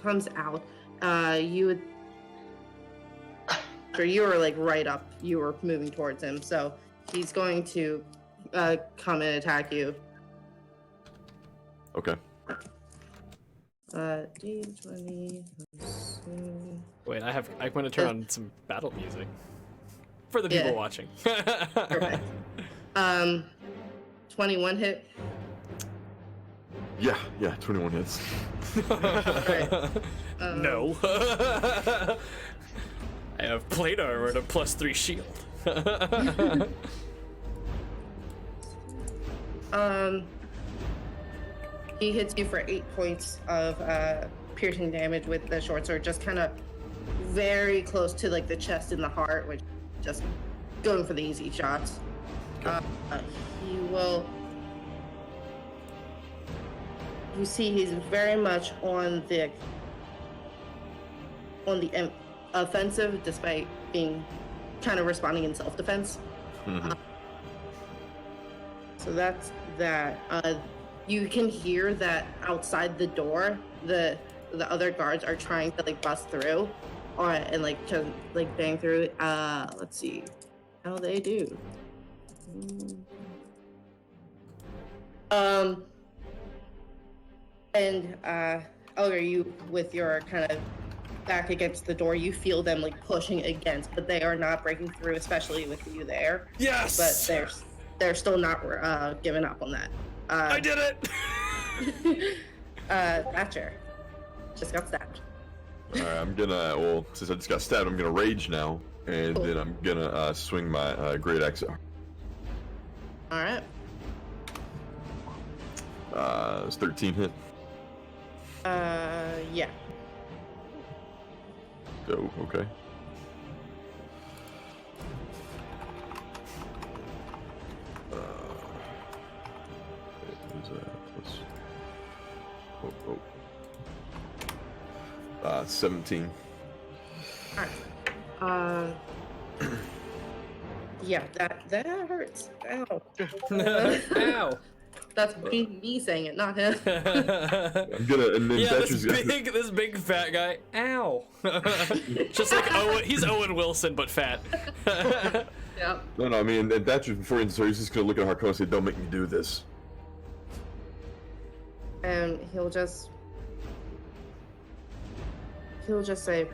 comes out. You were like right up. You were moving towards him, so he's going to come and attack you. Okay. D20. Wait, I'm going to turn on some battle music for the people watching. Perfect. 21 hit. Yeah, 21 hits. Right. No. I have plate armor and a +3 shield. He hits you for 8 points of piercing damage with the short sword, just kind of very close to like the chest and the heart, which just going for the easy shots. He will. You see, he's very much on the offensive, despite being kind of responding in self-defense. Mm-hmm. So that's that. You can hear that outside the door, the other guards are trying to like bust through, and like to like bang through. Let's see how they do. And Elgar, you with your kind of back against the door, you feel them like pushing against, but they are not breaking through, especially with you there. Yes. But they're still not giving up on that. I did it. Thatcher just got stabbed. Alright, I'm gonna, well, since I just got stabbed, I'm gonna rage now, and then I'm gonna swing my great axe. All right. It's 13 hit. Yeah. Oh, okay. What is that? Plus... 17. Alright. Yeah, that hurts. Ow. Ow. That's me saying it, not him. I'm gonna, and then Yeah, Thatcher's this big fat guy. Ow. Just like Owen, he's Owen Wilson, but fat. Yeah. No, I mean, and Thatcher, before he starts, he's just gonna look at Harkon and say, "Don't make me do this." And he'll just say,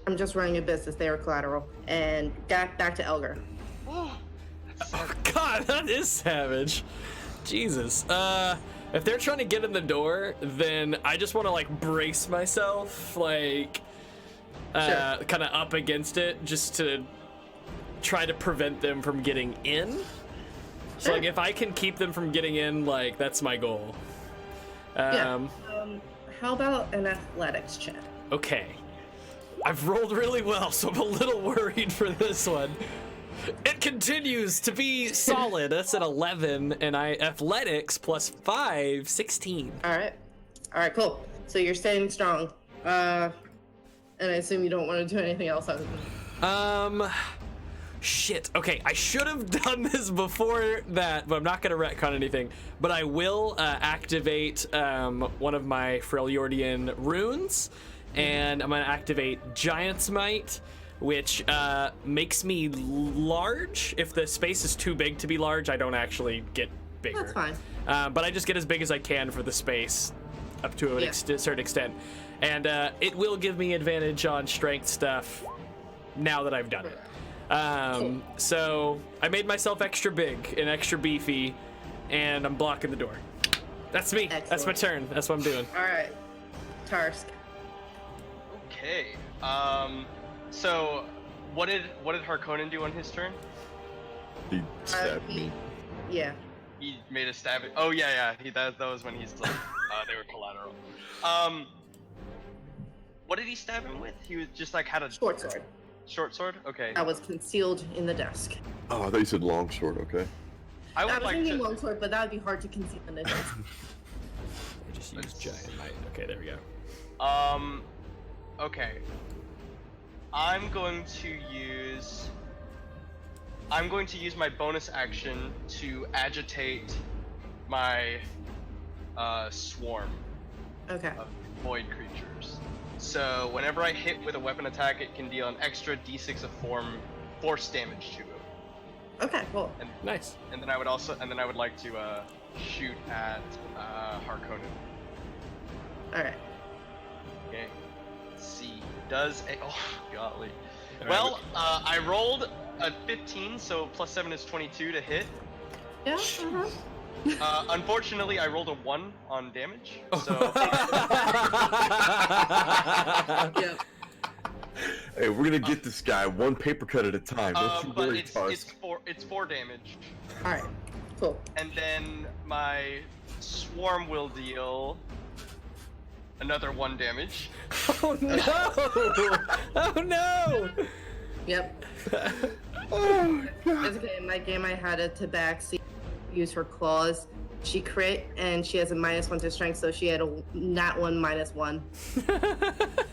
"I'm just running a business. They were collateral." And back to Elgar. Oh God, that is savage. Jesus. If they're trying to get in the door, then I just want to like brace myself, like kind of up against it, just to try to prevent them from getting in. So like if I can keep them from getting in, like that's my goal. How about an athletics check? Okay. I've rolled really well, so I'm a little worried for this one. It continues to be solid. That's an 11, and athletics plus 5, 16. All right, cool. So you're staying strong. And I assume you don't want to do anything else other than... Shit. Okay, I should have done this before that, but I'm not gonna retcon anything. But I will activate one of my Freljordian runes, and I'm gonna activate Giant's Might, which makes me large. If the space is too big to be large, I don't actually get bigger. That's fine. But I just get as big as I can for the space, up to a certain extent. And it will give me advantage on strength stuff now that I've done it. So I made myself extra big and extra beefy, and I'm blocking the door. That's me. Excellent. That's my turn. That's what I'm doing. All right, Tarsk. Okay. So what did Harkonnen do on his turn? He stabbed me. Yeah. He made a stab at... Oh yeah. That was when he's like, they were collateral. What did he stab him with? He was just like had a Short sword. Short sword? Okay. That was concealed in the desk. Oh, I thought you said long sword. Okay. I I would was like thinking to. long sword, but that would be hard to conceal in the desk. I just used Giant Might. Okay, there we go. Okay. I'm going to use my bonus action to agitate my swarm Okay. of void creatures. So whenever I hit with a weapon attack, it can deal an extra d6 of force damage to it. Okay, cool. And Nice. and then I would like to shoot at Harkonnen. All right. Okay. Let's see. Oh golly. All Well, right. I rolled a 15, so plus 7 is 22 to hit. Yeah. Uh-huh. Unfortunately, I rolled a 1 on damage. So Yeah. Hey, we're gonna get this guy one paper cut at a time. Don't you but worry, it's Tarsk. 4 damage. All right. Cool. And then my swarm will deal another 1 damage. Oh no! Oh no! Yep. Oh, God. It's okay. In my game, I had a tabaxi use her claws. She crit, and she has a -1 to strength, so she had a nat 1 -1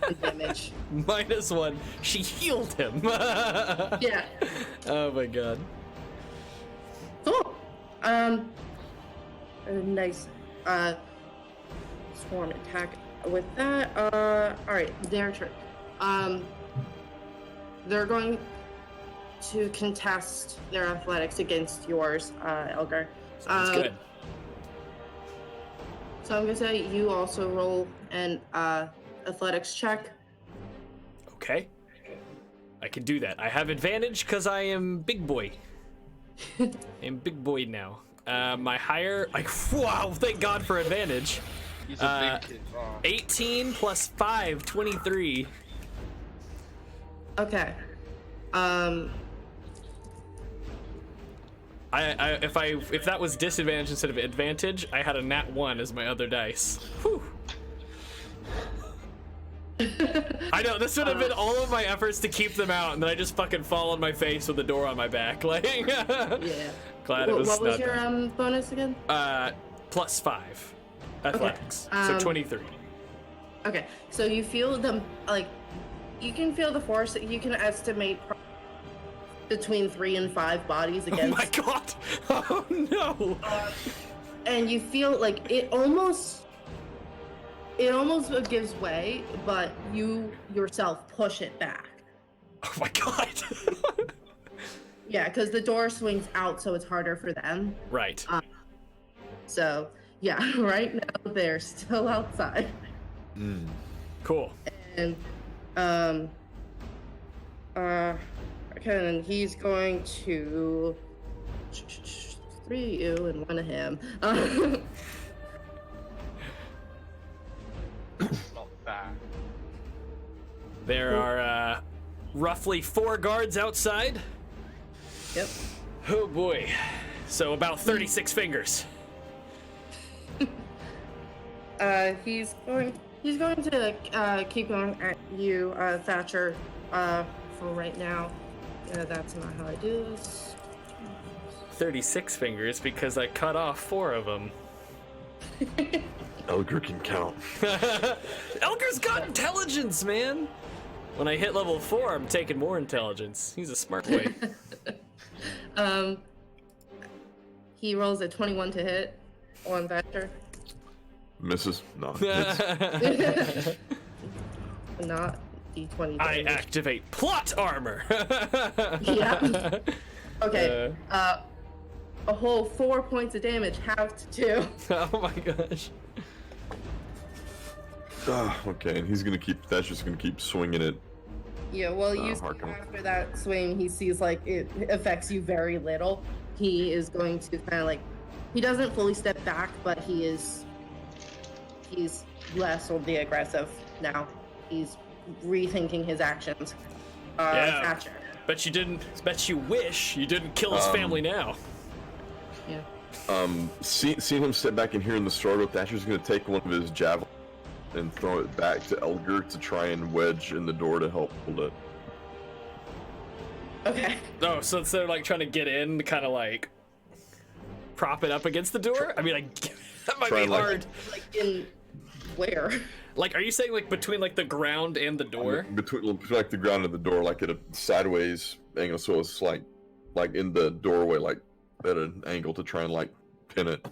in damage. -1. She healed him. Yeah. Oh my god. Cool. Nice. Swarm attack. With that, all right, their turn. They're going to contest their athletics against yours, Elgar. Sounds good. So I'm gonna say you also roll an athletics check. Okay. I can do that. I have advantage because I am big boy. I'm big boy now. My higher, like, wow, thank God for advantage. He's a big kid. 18 plus 5, 23. Okay. If that was disadvantage instead of advantage, I had a nat 1 as my other dice. Whew. I know, this would have been all of my efforts to keep them out, and then I just fucking fall on my face with the door on my back. Like, Yeah. glad it was What was not your bonus again? +5 athletics, so 23. Okay, so you feel them, like, you can feel the force. You can estimate between 3 and 5 bodies against. Oh my god! Oh no! And you feel like it almost gives way, but you yourself push it back. Oh my god! Yeah, because the door swings out, so it's harder for them. Right. So yeah, right now they're still outside. Cool. And okay, and he's going to 3 you and 1 of him. Not bad. There are roughly 4 guards outside. Yep. Oh boy. So about 36 fingers. He's going to keep going at you, Thatcher, for right now. Yeah, that's not how I do this. 36 fingers because I cut off 4 of them. Elgar can count. Elgar's got intelligence, man. When I hit level 4, I'm taking more intelligence. He's a smart boy. He rolls a 21 to hit on Thatcher. Misses? No. Hits. Not D20. I damage. activate plot armor. Yeah. Okay. A whole 4 points of damage, halved to 2. Oh my gosh. Okay, and that's just gonna keep swinging it. Yeah, well, you see Harkin. after that swing, he sees like it affects you very little. He is going to kind of like, he doesn't fully step back, but he's less on the aggressive now. He's rethinking his actions. Yeah. Thatcher. Bet you wish you didn't kill his family now. Yeah. Seeing him step back and hearing the struggle, Thatcher's gonna take one of his javelins and throw it back to Elgar to try and wedge in the door to help hold it. Okay. Oh, so instead of like trying to get in, kind of like prop it up against the door? I mean, like that might Try be like- hard. Like in where? Like, are you saying like between like the ground and the door? Between like the ground and the door, like at a sideways angle, so it's like in the doorway, like at an angle to try and like pin it.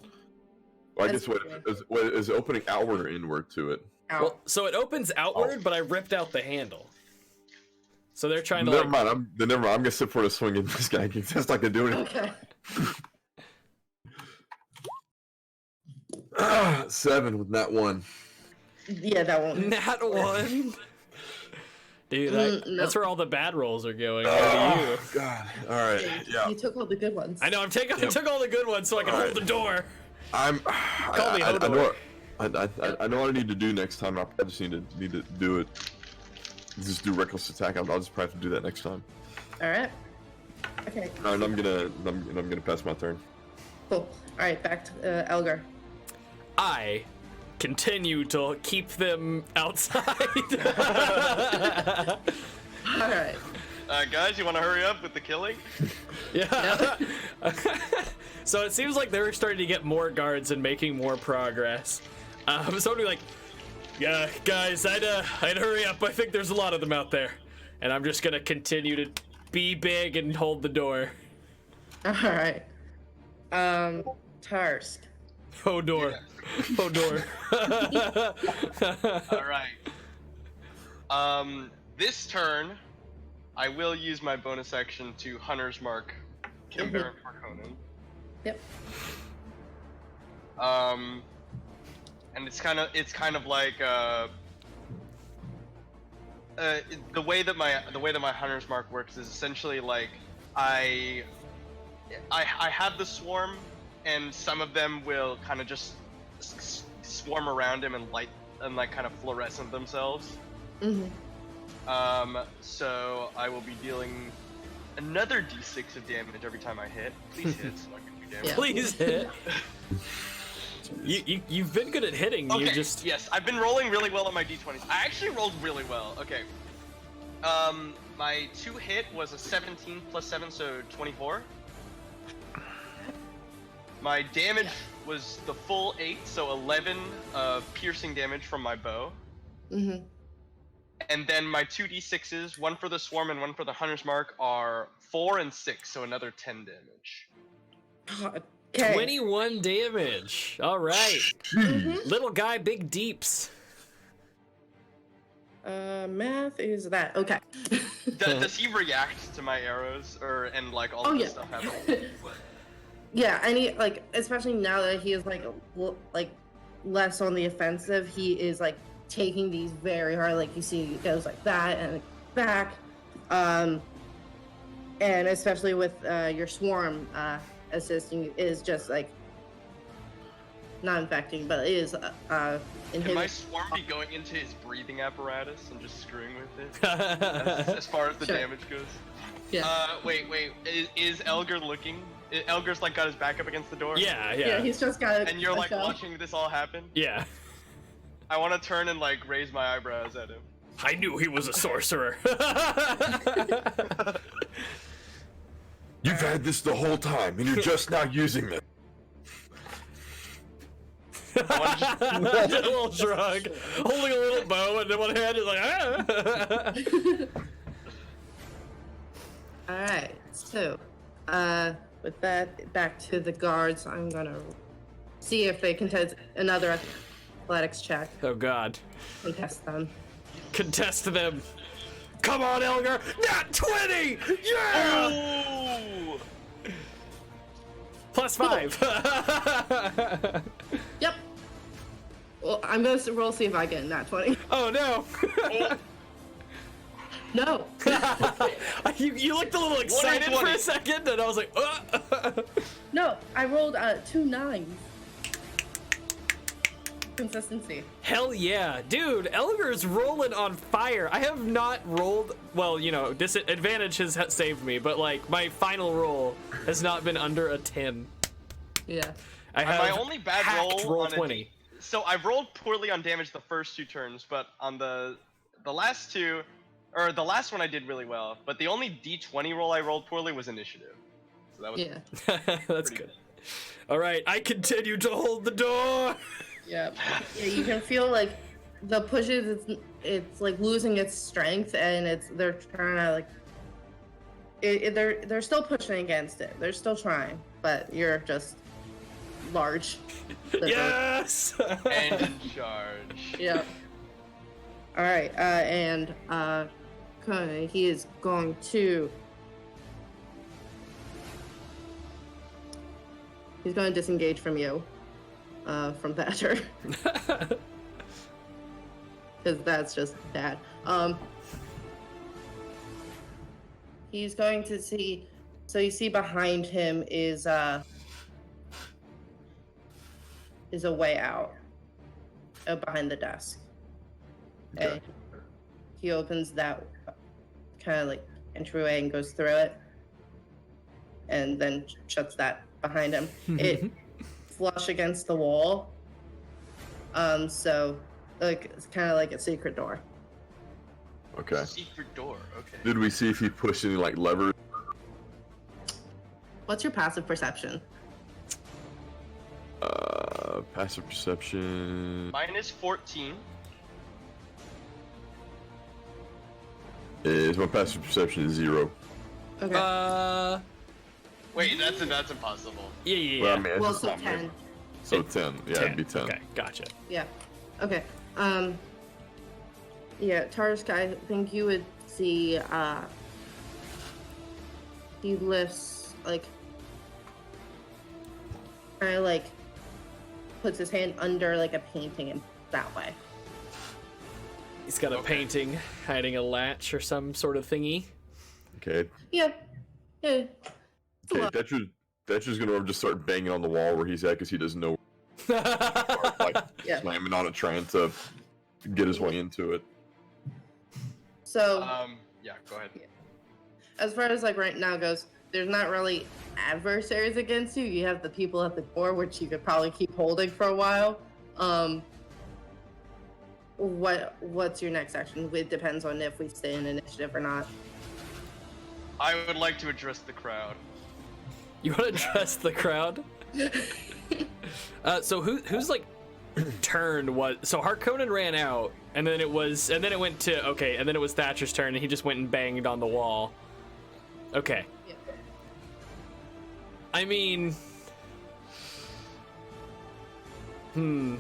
Well, I guess is it opening outward or inward to it? Out. Well, so it opens outward, but I ripped out the handle. So they're trying to Never like. mind. I'm gonna sit for a swing at this guy. That's not gonna do anything. Okay. 7 with that one. Yeah, that won't. Nat 1. Dude, No. that's where all the bad rolls are going. How do you? God. All right. Yeah. You took all the good ones. I know. I took all the good ones so I can hold the door. Call me I Hodor. know. I know what I need to do next time. I just need to do it. Just do reckless attack. I'll just probably have to do that next time. All right. Okay. And I'm gonna pass my turn. Cool. All right, back to Elgar. I continue to keep them outside. All right. Guys, you want to hurry up with the killing? Yeah. So it seems like they're starting to get more guards and making more progress. So I'd be like, yeah, guys, I'd hurry up. I think there's a lot of them out there. And I'm just gonna continue to be big and hold the door. All right. Tarsk. Hodor. Hodor. All right. This turn, I will use my bonus action to Hunter's Mark Kimber Harkonnen. Yep. And it's kind of like the way that my Hunter's Mark works is essentially like I have the swarm, and some of them will kind of just swarm around him and light and like kind of fluorescent themselves. Mhm. So I will be dealing another d6 of damage every time I hit. Please hit so I can do damage. Yeah. Please hit. You've been good at hitting. Okay, You just yes, I've been rolling really well on my d20s. I actually rolled really well. Okay. My 2 hit was a 17 plus 7, so 24. My damage was the full 8, so 11 piercing damage from my bow. Mm-hmm. And then my 2d6s, one for the swarm and one for the hunter's mark, are 4 and 6, so another 10 damage. Okay. 21 damage. All right. Mhm. Little guy, big deeps. Math is that. Okay. Does he react to my arrows, and like all Oh, of this yeah. stuff happening? Yeah, like especially now that he is like less on the offensive, he is like taking these very hard. Like you see, it goes like that and back, and especially with your swarm assisting is just like not infecting, but it is in Can my his. swarm be going into his breathing apparatus and just screwing with it? As far as the Sure. damage goes. Yeah. Wait. Is Elgar looking? Elgar's like got his back up against the door. Yeah, Yeah, yeah. he's just got. And you're a like shell. watching this all happen. Yeah. I want to turn and like raise my eyebrows at him. I knew he was a sorcerer. You've had this the whole time, and you're just now using it. I want to A little shrug, holding a little bow, and then one hand is like, ah. All right. So, with that, back to the guards. I'm gonna see if they contest another athletics check. Oh God. Contest them. Contest them. Come on, Elgar. Not 20. Yeah. Ooh! +5. Yep. Well, I'm gonna roll see if I get in that 20. Oh no. No. you looked a little excited for 20. a second, and I was like, No. I rolled 2 9s. Consistency. Hell yeah, dude! Elgar's rolling on fire. I have not rolled. Well, you know, disadvantage has saved me, but like my final roll has not been under a 10. Yeah. I have My only bad hacked roll on 20. So I've rolled poorly on damage the first 2 turns, but on the last 2, or the last one I did really well. But the only d20 roll I rolled poorly was initiative. So that was Yeah. That's pretty good. All right, I continue to hold the door. Yeah. Yeah. You can feel like the pushes. It's like losing its strength, and they're trying to like. They're still pushing against it. They're still trying, but you're just large. Yes. and in charge. Yeah. All right, and he is going to. He's going to disengage from you, from Thatcher, because that's just bad. He's going to see. So you see behind him is a way out, behind the desk. Okay. And he opens that kind of like entryway and goes through it, and then shuts that behind him. It flush against the wall, so like it's kind of like a secret door. Okay. Secret door. Okay. Did we see if he pushed any like levers? What's your passive perception? Passive perception Mine is 14. is my passive perception is 0. Okay. Wait, that's impossible. Yeah. Well, I mean, it's Well, just so not 10. me. So 10. Yeah, it'd be 10. Okay, gotcha. Yeah. Okay. Yeah, Tarsk, I think you would see, he lifts, like, kind of, like, puts his hand under, like, a painting and that way. He's got a painting hiding a latch or some sort of thingy. Okay. Yeah. Yeah. Okay, Thatcher's gonna just start banging on the wall where he's at because he doesn't know. Like Yeah. slamming on it, trying to get his way into it. So, Yeah, go ahead. as far as like right now goes, there's not really adversaries against you. You have the people at the door, which you could probably keep holding for a while. What's your next action? It depends on if we stay in initiative or not. I would like to address the crowd. You want to address the crowd? So who's like turn was? So Harkonnen ran out, and then it went to and then it was Thatcher's turn, and he just went and banged on the wall. Okay. Yeah. I mean, We're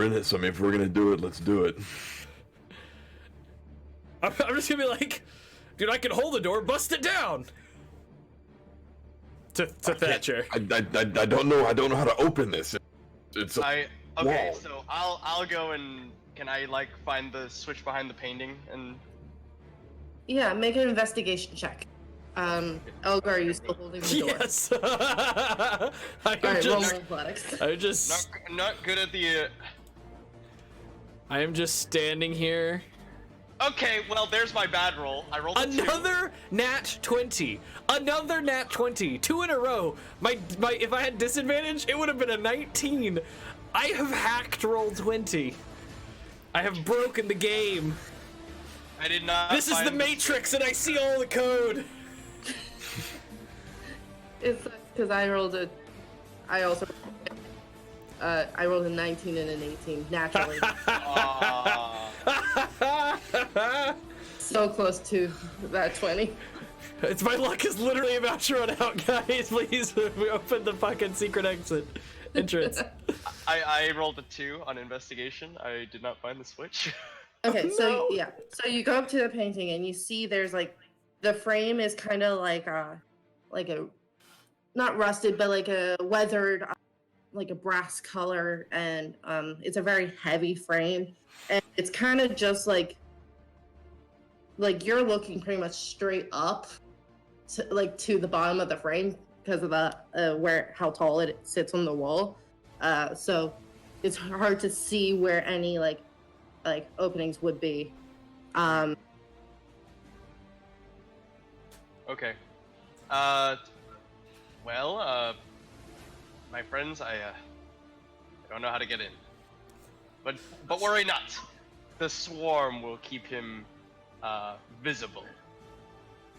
in it, so I mean, if we're gonna do it, let's do it. I'm just gonna be like, dude, I can hold the door, bust it down. To Thatcher. I don't know. I don't know how to open this. It's a okay, wall. so I'll go and can I like find the switch behind the painting and Yeah, make an investigation check. Elgar, are you still holding the door? Yes. Alright, roll athletics. I'm just not good at the. I am just standing here. Okay, well there's my bad roll. I rolled a 2. Another nat 20. Another nat 20. 2 in a row. My if I had disadvantage, it would have been a 19. I have hacked roll 20. I have broken the game. I did not. This is the Matrix, and I see all the code. It's because I rolled a. I also. I rolled a 19 and an 18 naturally. So close to that 20. It's my luck is literally about to run out, guys. Please, we open the fucking secret exit entrance. I rolled a 2 on investigation. I did not find the switch. Okay, so No. yeah, so you go up to the painting and you see there's like the frame is kind of like a not rusted but like a weathered like a brass color, and it's a very heavy frame, and it's kind of just like you're looking pretty much straight up to the bottom of the frame because of the how tall it sits on the wall, so it's hard to see where any like openings would be. Okay. Well, my friends, I don't know how to get in. But worry not. The swarm will keep him visible.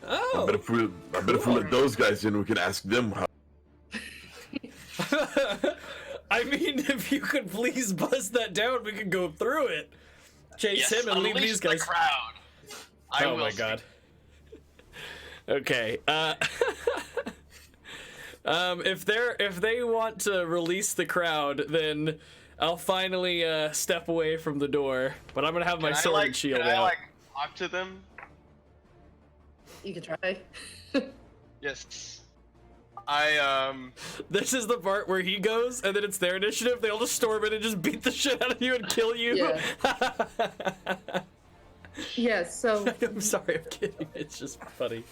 Oh. I bet if we let those guys in, we can ask them how. I mean, if you could please buzz that down, we could go through it. Chase him and leave unleash these guys. The crowd. Oh my god. Okay. If they want to release the crowd, then I'll finally step away from the door. But I'm gonna have my sword and shield can I out. talk to them? You can try. Yes. This is the part where he goes, and then it's their initiative. They'll just storm in and just beat the shit out of you and kill you. Yeah. Yes, so I'm sorry, I'm kidding. It's just funny.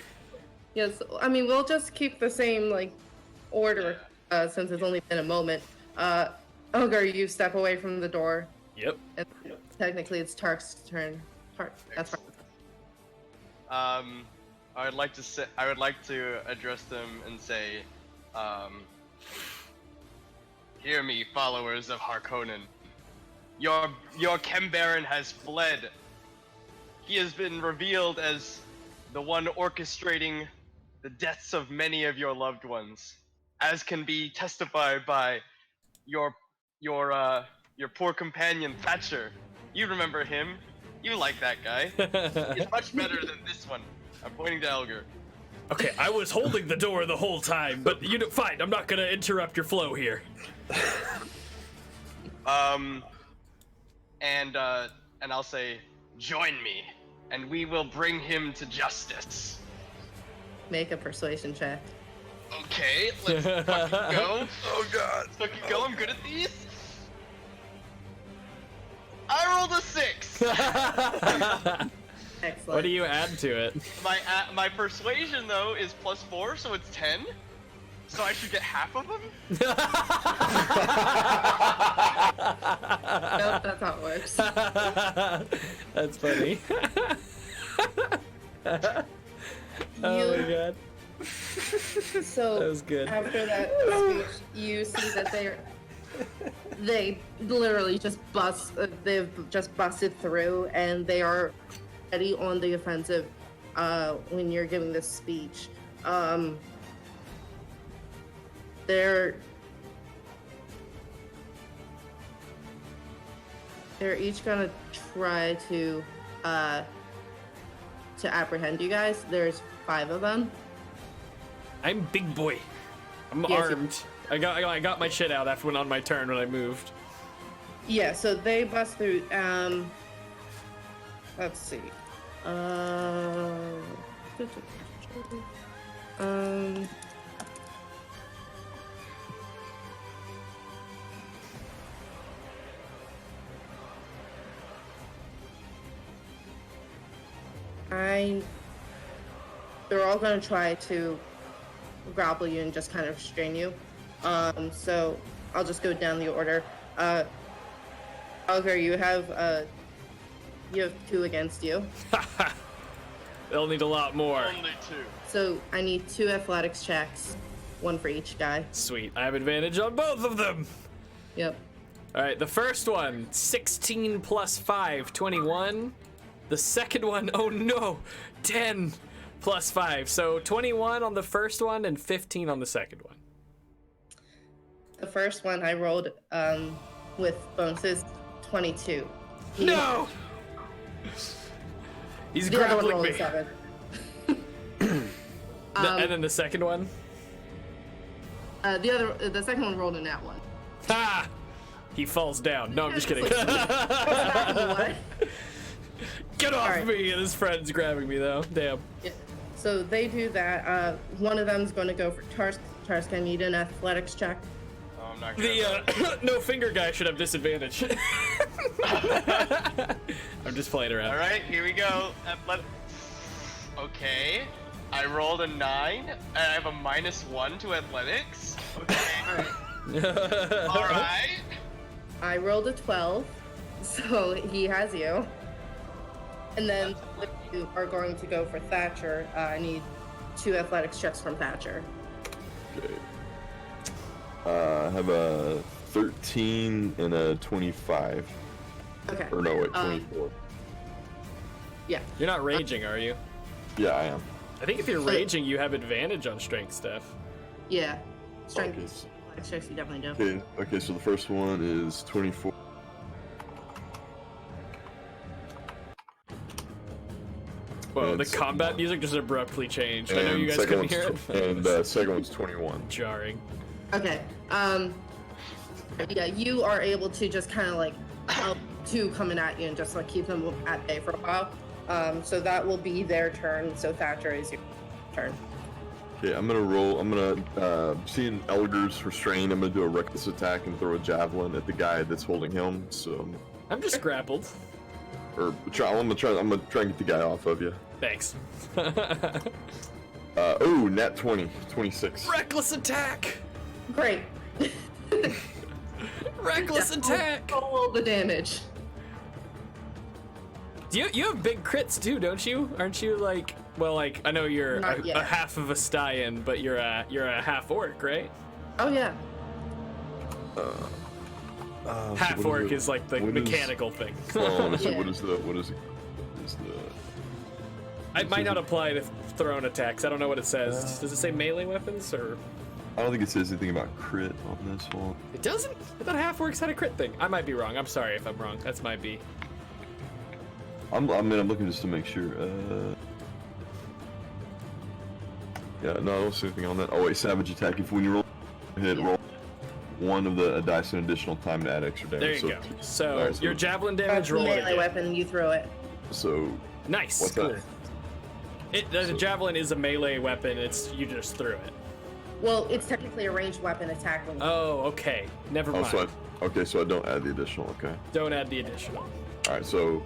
yes, I mean we'll just keep the same like order since it's only been a moment. Elgar, you step away from the door. Yep. And technically it's Tark's turn. Tark, that's right. I would like to address them and say, hear me, followers of Harkonnen. Your Chembaron has fled. He has been revealed as the one orchestrating the deaths of many of your loved ones, as can be testified by your poor companion Thatcher. You remember him. You like that guy. He's much better than this one. I'm pointing to Elgar. Okay, I was holding the door the whole time, but fine. I'm not gonna interrupt your flow here. And I'll say, join me, and we will bring him to justice. Make a persuasion check. Okay, let's fucking go. Oh god. Let's fucking go. I'm good at these. I rolled a 6. Excellent. What do you add to it? My persuasion though is +4, so it's 10. So I should get half of them. Nope, that's how it works. That's funny. Oh my god. So That was good. after that speech, you see that they literally just they've just busted through, and they are ready on the offensive when you're giving this speech. They're each gonna try to apprehend you guys. There's 5 of them. I'm big boy. I'm Yes, armed. I got my shit out after on my turn when I moved. Yeah, so they bust through. Let's see. They're all gonna try to grapple you and just kind of restrain you. So I'll just go down the order. Algar, you have 2 against you. They'll need a lot more. Only 2. So I need 2 athletics checks, 1 for each guy. Sweet. I have advantage on both of them. Yep. All right, the first one, 16 plus 5, 21. The second one, oh no, 10 plus 5. So 21 on the first one and 15 on the second one. The first one I rolled with bonuses 22. No! He's The other one grappling rolled me. a 7. And then the second one? The second one rolled a nat 1. Ha! He falls down. No, I'm just kidding. What? Get off Alright. me! And his friend's grabbing me though. Damn. Yeah. So they do that. One of them's going to go for Tarsk. Tarsk, I need an athletics check. Oh, I'm not gonna. The no finger guy should have disadvantage. I'm just playing around. All right, here we go. Okay, I rolled a 9, and I have a -1 to athletics. Okay. All right. I rolled a 12, so he has you. And then you are going to go for Thatcher. I need 2 athletics checks from Thatcher. Okay. I have a 13 and a 25. Okay. Or no, wait, 24. Yeah. You're not raging, are you? Yeah, I am. I think if you're raging, you have advantage on strength stuff. Yeah. Strength Okay. athletics checks, you definitely do. Okay, so the first one is 24. Whoa, And the second combat one. music just abruptly changed. I know And you guys second couldn't one's hear it. And second one's 21. Jarring. Okay. Yeah, you are able to just kind of like help 2 coming at you and just like keep them at bay for a while. So that will be their turn. So Thatcher is your turn. Okay, I'm gonna roll. I'm gonna seeing Elgar's restrained. I'm gonna do a reckless attack and throw a javelin at the guy that's holding him. So, I'm just grappled. I'm gonna try and get the guy off of you. Thanks. Oh, nat 20, 26. Reckless attack! Great. Reckless attack! Roll the damage. You have big crits too, don't you? Aren't you like, well, like I know you're Not yet. a half of a Styan, but you're a half orc, right? Oh yeah. Half orc is like the what is- mechanical thing. Oh, Yeah. what is the? It might not apply to thrown attacks. I don't know what it says. Does it say melee weapons or? I don't think it says anything about crit on this one. It doesn't? I thought half orcs had a crit thing. I might be wrong. I'm sorry if I'm wrong. That's might be. I'm looking just to make sure. Yeah, no, I don't see anything on that. Oh wait, savage attack. If when you roll, hit roll one of the dice an additional time to add extra damage. There you go. So Alright, your javelin That's damage a roll it melee again. weapon. You throw it. So Nice. what's cool. that? The javelin is a melee weapon. It's you just threw it. Well, it's technically a ranged weapon attacking. Oh, okay. Never Oh, mind. so I don't add the additional. Okay. Don't add the additional. All right. So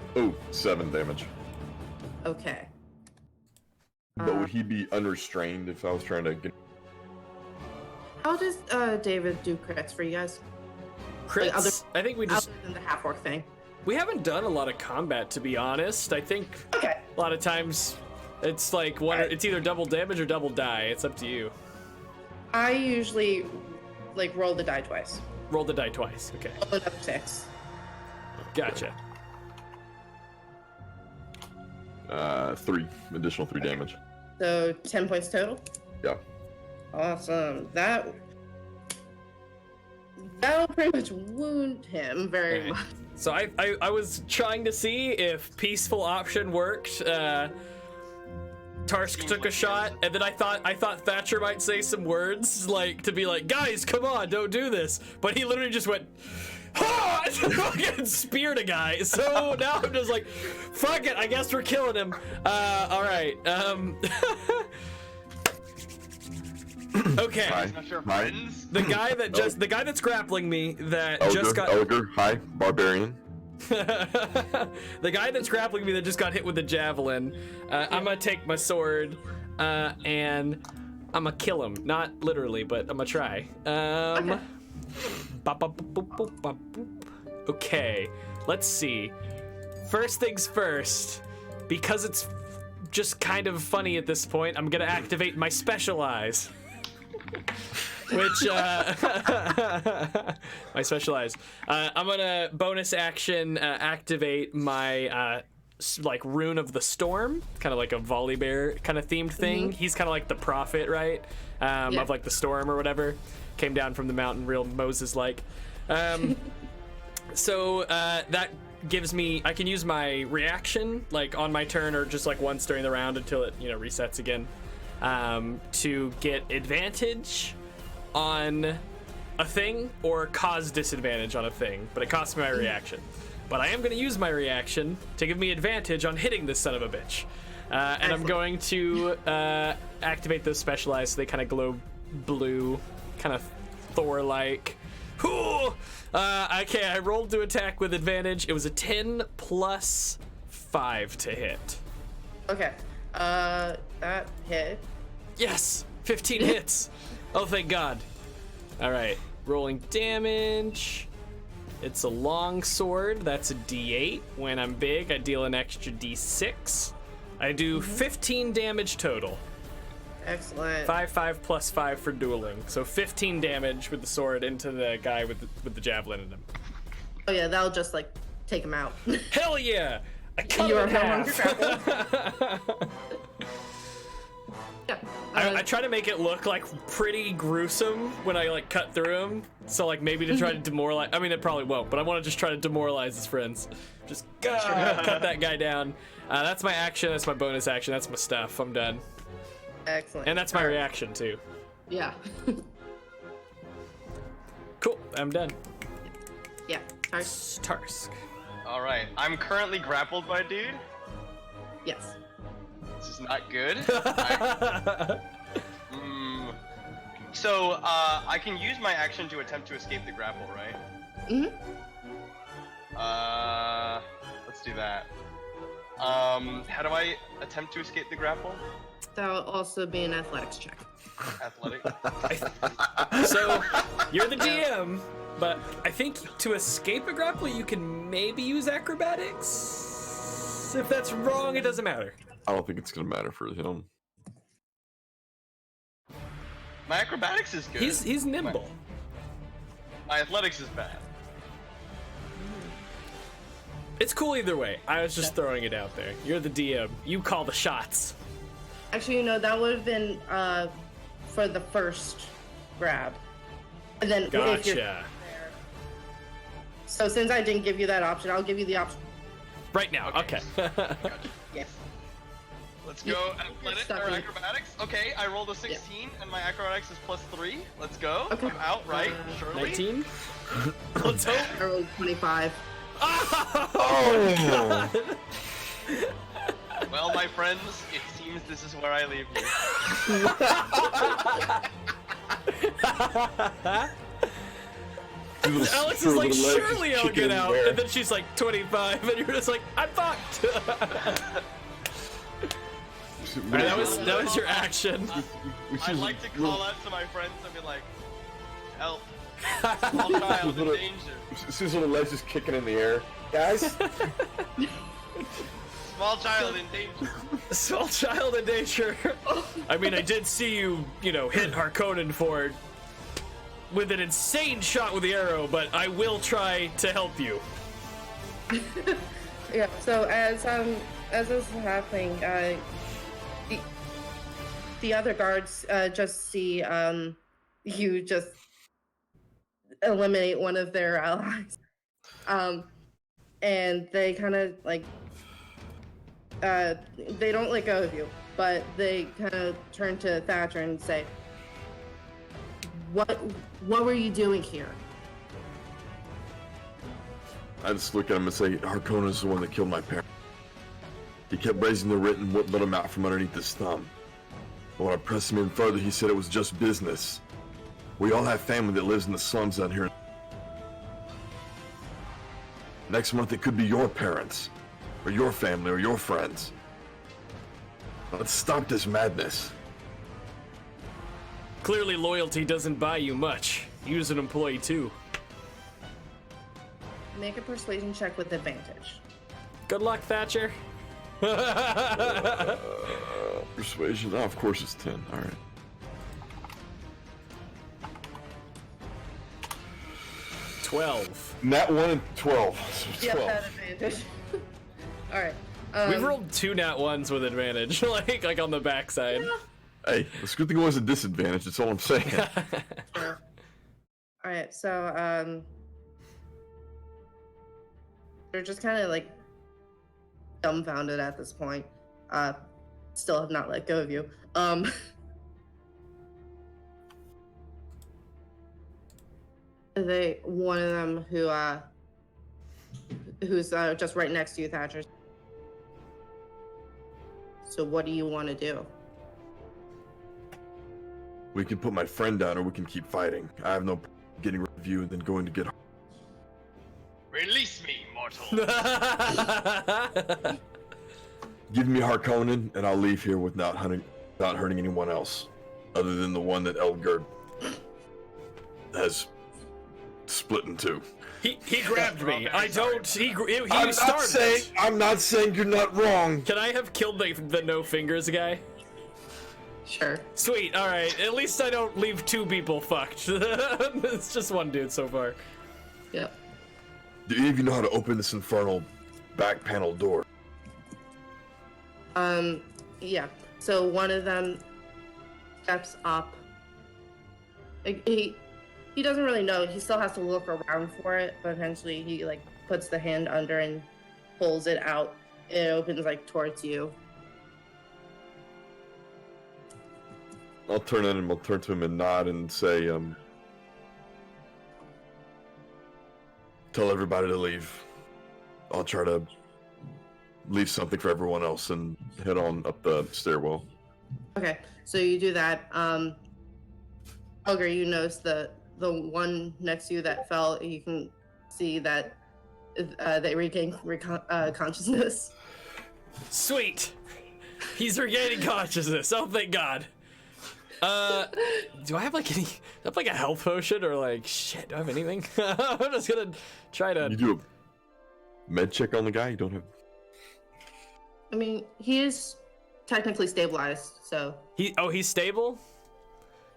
7 damage. Okay. But would he be unrestrained if I was trying to get? How does David do crits for you guys? Crits. other- I think we just Other than the half orc thing. we haven't done a lot of combat, to be honest. I think Okay. a lot of times It's like one. It's either double damage or double die. It's up to you. I usually like roll the die twice. Roll the die twice. Okay. Roll another 6. Gotcha. 3 additional 3 damage. So 10 points total. Yeah. Awesome. That'll pretty much wound him very Okay. much. So I was trying to see if peaceful option worked. Tarsk took a shot, and then I thought Thatcher might say some words like to be like, guys, come on, don't do this. But he literally just went, ha! And fucking speared a guy. So now I'm just like, fuck it, I guess we're killing him. All right. Okay. Hi. Not your Hi. friends. The guy that's grappling me that Elgar, just got Elgar, hi, barbarian. the guy that's grappling me that just got hit with the javelin. I'm gonna take my sword and I'm gonna kill him. Not literally, but I'm gonna try. Okay, let's see. First things first, because it's just kind of funny at this point, I'm gonna activate my specialize. Which my specialize. I'm gonna bonus action activate my like rune of the storm, kind of like a volley bear kind of themed thing. He's kind of like the prophet, right? Of like the storm or whatever. Came down from the mountain, real Moses like. So that gives me, I can use my reaction like on my turn or just like once during the round until it resets again, to get advantage on a thing or cause disadvantage on a thing, but it costs me my reaction. But I am going to use my reaction to give me advantage on hitting this son of a bitch. And I'm going to activate those specialized so they kind of glow blue, kind of Thor-like. Okay, I rolled to attack with advantage. It was a 10 plus 5 to hit. Okay. That hit. Yes! 15 hits! Oh, thank God. All right, rolling damage. It's a long sword. That's a D8. When I'm big, I deal an extra D6. I do 15 damage total. Excellent. 5 plus 5 for dueling. So 15 damage with the sword into the guy with the javelin in him. Oh yeah, that'll just like take him out. Hell yeah! I cut You him are in no longer half. grappled. Yeah. I try to make it look like pretty gruesome when I like cut through him. So like maybe to try to demoralize. I mean, it probably won't, but I want to just try to demoralize his friends. Just cut that guy down. That's my action. That's my bonus action. That's my stuff. I'm done. Excellent. And that's my reaction too. Yeah. Cool. I'm done. Yeah. Tarsk. Tarsk. All right, I'm currently grappled by a dude. Yes. This is not good. So I can use my action to attempt to escape the grapple, right? Let's do that. How do I attempt to escape the grapple? That'll also be an athletics check. Athletic. So you're the DM, but I think to escape a grapple, you can maybe use acrobatics. If that's wrong, it doesn't matter. I don't think it's gonna matter for him. My acrobatics is good. He's nimble. My athletics is bad. It's cool either way. I was just throwing it out there. You're the DM. You call the shots. Actually, that would have been for the first grab. And then if you're Gotcha. there. So since I didn't give you that option, I'll give you the option. Right now. Okay. Gotcha. Yes. Let's go athletic stuck or in- acrobatics. Okay, I rolled a 16 and my acrobatics is +3. Let's go. Okay. I'm out, right? Surely. 19. Let's hope. I rolled 25. Oh. Well, my friends, it seems this is where I leave you. Alex is like, surely I'll get out. And then she's like, 25. And you're just like, I'm fucked. Alright, that was your action. I'd like to call out to my friends and be like, help. Small child in danger. His little legs just kicking in the air. Guys? Small child in danger. Small child in danger. I mean, I did see you, hit Harkonnen with an insane shot with the arrow, but I will try to help you. Yeah. So as this is happening, the other guards just see you just eliminate one of their allies, and they kind of like they don't let go of you, but they kind of turn to Thatcher and say, what were you doing here? I just look at him and say, Harkonnen's the one that killed my parents. He kept raising the writ and wouldn't let him out from underneath his thumb. But when I pressed him in further, he said it was just business. We all have family that lives in the slums out here. Next month it could be your parents, or your family, or your friends. Let's stop this madness. Clearly loyalty doesn't buy you much. Use an employee too. Make a persuasion check with advantage. Good luck, Thatcher. Persuasion, oh, of course it's 10, alright. Nat 1 and 12. So 12. Yep, that advantage. All right. We've rolled 2 nat 1s with advantage, like on the backside. Hey, it's a good thing it was a disadvantage, that's all I'm saying. Sure. All right, so they're just kind of like dumbfounded at this point. Still have not let go of you. One of them who's just right next to you, Thatcher. So what do you want to do? We can put my friend down or we can keep fighting. I have no getting rid of you and then going to get Release me, mortal. Give me Harkonnen and I'll leave here without hurting anyone else. Other than the one that Elgerd has split in two. He grabbed me. I don't. He I'm started. I'm not saying you're not wrong. Can I have killed the no fingers guy? Sure. Sweet. All right. At least I don't leave 2 people fucked. It's just one dude so far. Yep. Do any of you know how to open this infernal back panel door? Yeah. So one of them steps up. He doesn't really know. He still has to look around for it, but eventually he like puts the hand under and pulls it out. It opens like towards you. I'll turn to him and nod and say, tell everybody to leave. I'll try to leave something for everyone else and head on up the stairwell. Okay, so you do that. Elgar, you notice the one next to you that fell. You can see that they regain consciousness. Sweet. He's regaining consciousness. Oh, thank God. Do I have like a health potion or like shit? Do I have anything? I'm just gonna try to. You do a med check on the guy. You don't have. I mean, he is technically stabilized, so. He's stable?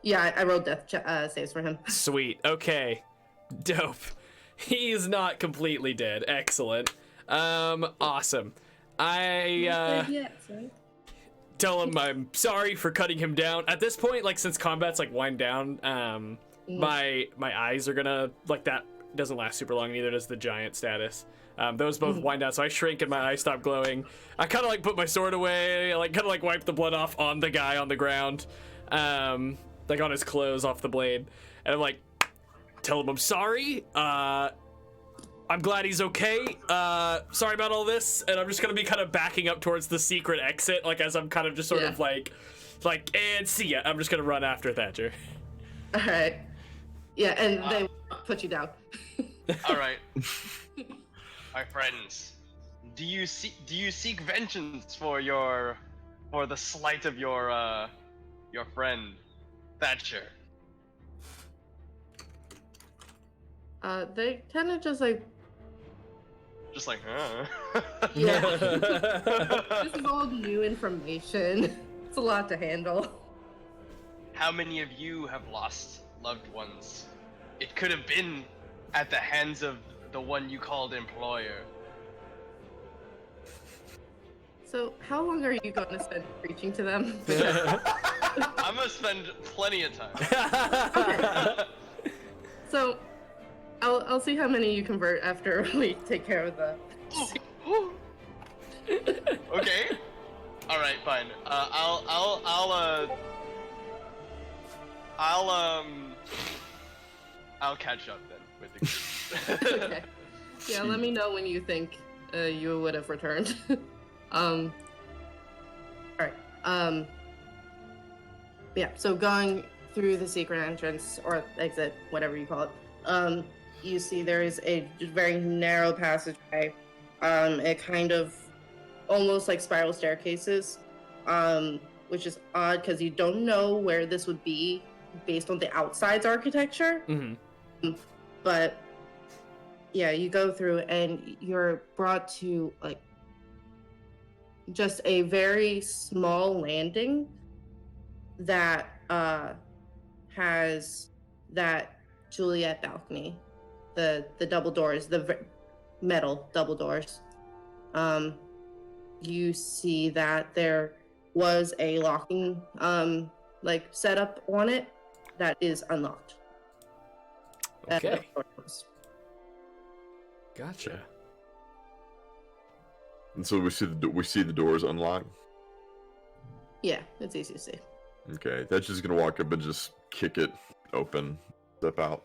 Yeah, I rolled death saves for him. Sweet. Okay. Dope. He's not completely dead. Excellent. Awesome. Tell him I'm sorry for cutting him down. At this point, like since combat's like wind down, my eyes are gonna like that doesn't last super long. Neither does the giant status. Those both wind down, so I shrink and my eyes stop glowing. I kind of like put my sword away, like kind of like wipe the blood off on the guy on the ground, like on his clothes off the blade, and I'm like, tell him I'm sorry. I'm glad he's okay. Sorry about all this, and I'm just gonna be kind of backing up towards the secret exit, like as I'm kind of just sort of like, and see ya. I'm just gonna run after Thatcher. All right. Yeah, and they put you down. All right. My friends, do you seek vengeance for the slight of your friend Thatcher? They kind of just like Just like, Yeah. This is all new information. It's a lot to handle. How many of you have lost loved ones? It could have been at the hands of the one you called employer. So, how long are you going to spend preaching to them? I'm gonna spend plenty of time. Okay. So, I'll see how many you convert after we take care of the. Okay. All right, fine. I'll catch up then with the. Okay. Yeah, let me know when you think you would have returned. All right. Yeah. So going through the secret entrance or exit, whatever you call it, you see there is a very narrow passageway. It kind of almost like spiral staircases, which is odd because you don't know where this would be based on the outside's architecture. Mm-hmm. But yeah, you go through and you're brought to like just a very small landing that has that Juliet balcony, the double doors, the metal double doors. You see that there was a locking like setup on it that is unlocked. Okay. Gotcha. And so we see the doors unlocked. Yeah, it's easy to see. Okay, that's just gonna walk up and just kick it open, step out.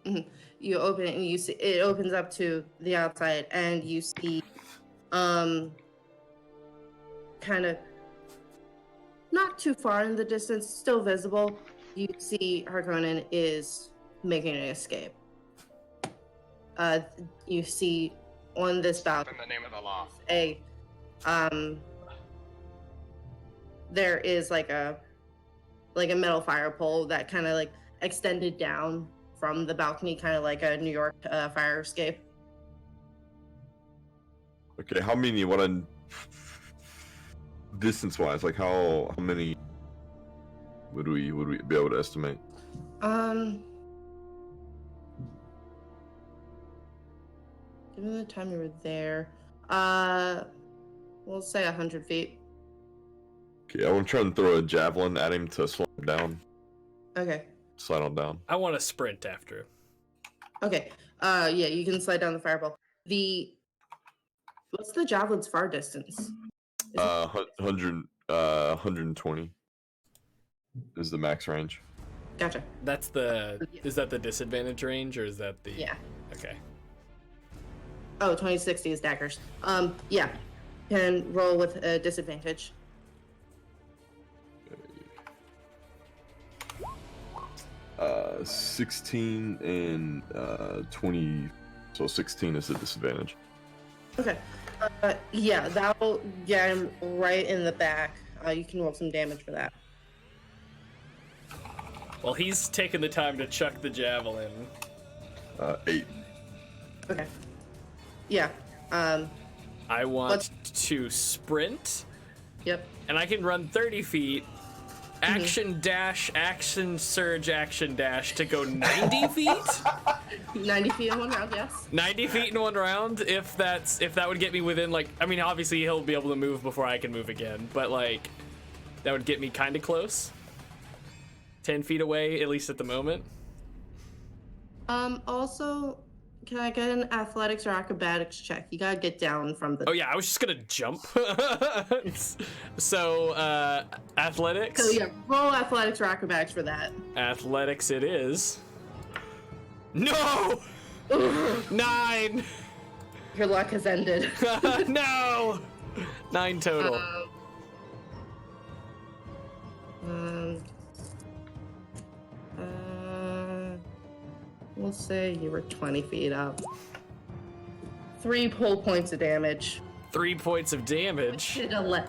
Mm-hmm. You open it and you see it opens up to the outside, and you see, kind of not too far in the distance, still visible. You see Harkonnen is making an escape. You see on this balcony In the name of the law. there is like a metal fire pole that kind of like extended down from the balcony, kind of like a New York fire escape. Okay, how many? What on distance-wise? Like how many would we be able to estimate? Given the time you were there, we'll say 100 feet. Okay, I want to try and throw a javelin at him to slow him down. Okay. Slide on down. I want to sprint after him. Okay. Yeah, you can slide down the fireball. What's the javelin's far distance? 120 is the max range. Gotcha. That's is that the disadvantage range, or is that the? Yeah. Okay. Oh, 2060 is daggers. Yeah. Can roll with a disadvantage. 16 and 20, so 16 is the disadvantage. Okay. Yeah, that'll get him right in the back. You can roll some damage for that. Well, he's taking the time to chuck the javelin. 8. Okay. Yeah. I want to sprint, Yep. and I can run 30 feet. Action dash, action surge, action dash to go 90 feet? 90 feet in one round, yes. 90 feet in one round, if that would get me within, like, I mean, obviously he'll be able to move before I can move again, but, like, that would get me kind of close. 10 feet away, at least at the moment. Also, can I get an athletics or acrobatics check? You gotta get down from the... Oh yeah, I was just gonna jump. So, athletics? So yeah, roll athletics or acrobatics for that. Athletics it is. No! 9! Your luck has ended. No! 9 total. We'll say you were 20 feet up. 3 whole points of damage. 3 points of damage.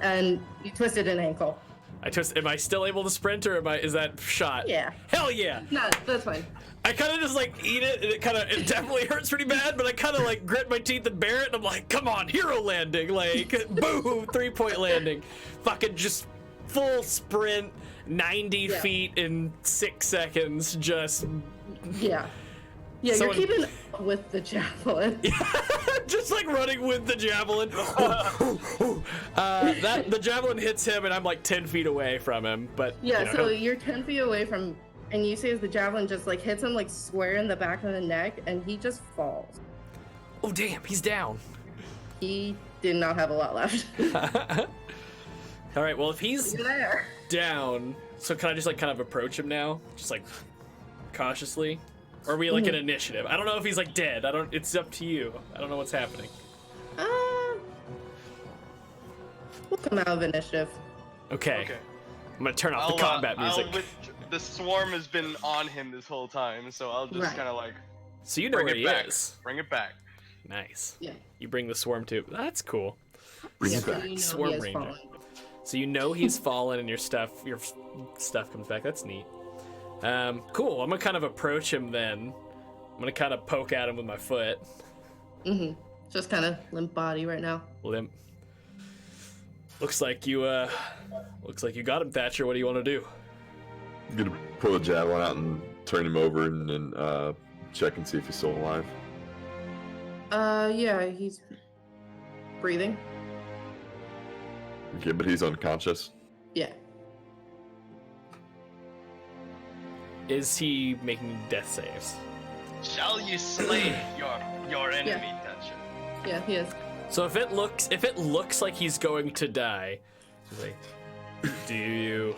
And you twisted an ankle. I twist. Am I still able to sprint, or is that shot? Yeah. Hell yeah! No, that's fine. I kind of just like eat it, and it definitely hurts pretty bad, but I kind of like grit my teeth and bear it, and I'm like, come on, hero landing, like, boom, 3-point landing, fucking just full sprint, 90 feet in 6 seconds, just. Yeah. Yeah, Someone... you're keeping up with the javelin. Just like running with the javelin. The javelin hits him, and I'm like 10 feet away from him. But yeah, so you're 10 feet away from, and you see as the javelin just like hits him like square in the back of the neck, and he just falls. Oh damn, he's down. He did not have a lot left. All right, well if he's there. down, so can I just like kind of approach him now, just like cautiously? Or are we like an initiative? I don't know if he's like dead. It's up to you. I don't know what's happening. We'll come out of initiative. Okay. I'm gonna turn off the combat music. The swarm has been on him this whole time, so I'll just kind of like. So you know where he is. Bring it back. Nice. Yeah. You bring the swarm too. That's cool. Bring it back. So you know Swarm Ranger. So you know he's fallen, and your stuff comes back. That's neat. Cool. I'm gonna kind of approach him then. I'm gonna kind of poke at him with my foot. Just kind of limp body right now. Limp. Looks like you got him, Thatcher. What do you want to do? I'm gonna pull a javelin out and turn him over and then check and see if he's still alive. Yeah, he's breathing. Okay, but he's unconscious. Yeah. Is he making death saves? Shall you slay your enemy, Thatcher? Yeah, he is. So if it looks like he's going to die, he's like, do you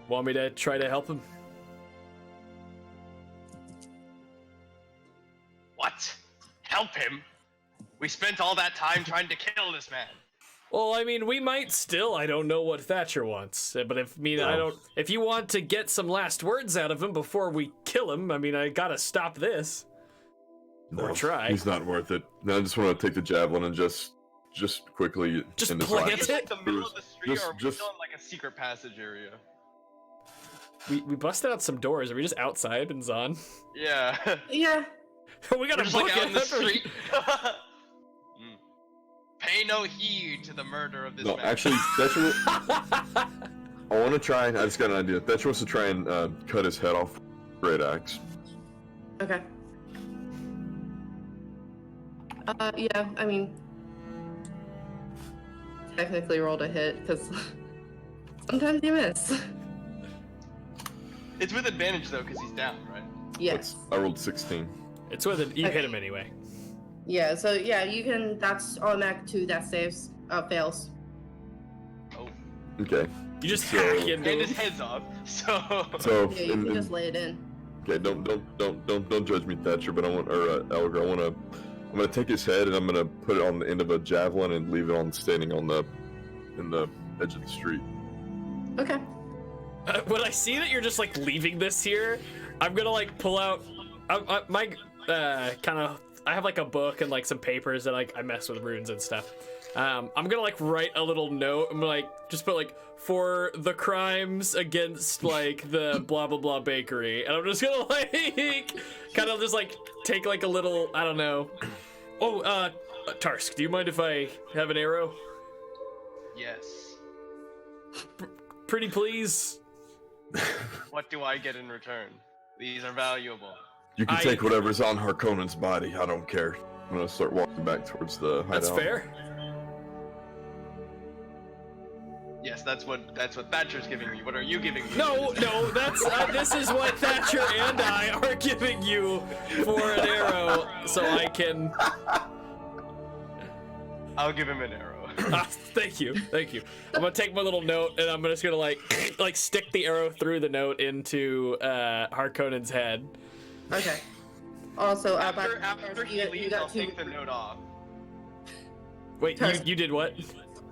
want me to try to help him? What? Help him? We spent all that time trying to kill this man. Well, I mean, we might still. I don't know what Thatcher wants, but if you want to get some last words out of him before we kill him, I mean, I gotta stop this. No, or try. He's not worth it. No, I just want to take the javelin and just quickly just end his plug life. it. Is it like the middle of the street, or are we just- still in like a secret passage area? We busted out some doors. Are we just outside and Zon? Yeah. Yeah. We gotta We're just book like out it. in the street. Pay no heed to the murder of this No, man. actually, Thatcher. I want to try. I just got an idea. Thatcher wants to try and cut his head off with a great axe. Okay. Yeah, I mean, technically rolled a hit, because sometimes you miss. It's with advantage though, because he's down, right? Yes. I rolled 16. It's with it. You hit him anyway. Yeah, so yeah, you can, that's automatic 2 death saves, fails. Oh. Okay. You just So- hack And into his him. head's off, so. So, Yeah, you can just lay it in. okay, don't judge me, Thatcher. But Elgar, I'm gonna take his head and I'm gonna put it on the end of a javelin and leave it on standing in the edge of the street. Okay. When I see that you're just like leaving this here, I'm gonna like pull out my I have like a book and like some papers that like I mess with runes and stuff. I'm gonna like write a little note. I'm like just put like for the crimes against like the blah blah blah bakery, and I'm just gonna like kind of just like take like a little, I don't know. Oh, Tarsk, do you mind if I have an arrow? Yes. Pretty please. What do I get in return? These are valuable. You can take whatever's on Harkonnen's body. I don't care. I'm gonna start walking back towards the hideout. That's fair. Yes, that's what Thatcher's giving me. What are you giving me? No, that's this is what Thatcher and I are giving you for an arrow, so I can. I'll give him an arrow. Thank you. I'm gonna take my little note and I'm just gonna like stick the arrow through the note into Harkonnen's head. Okay. Also, After he leaves, I'll take the note off. Wait, you did what?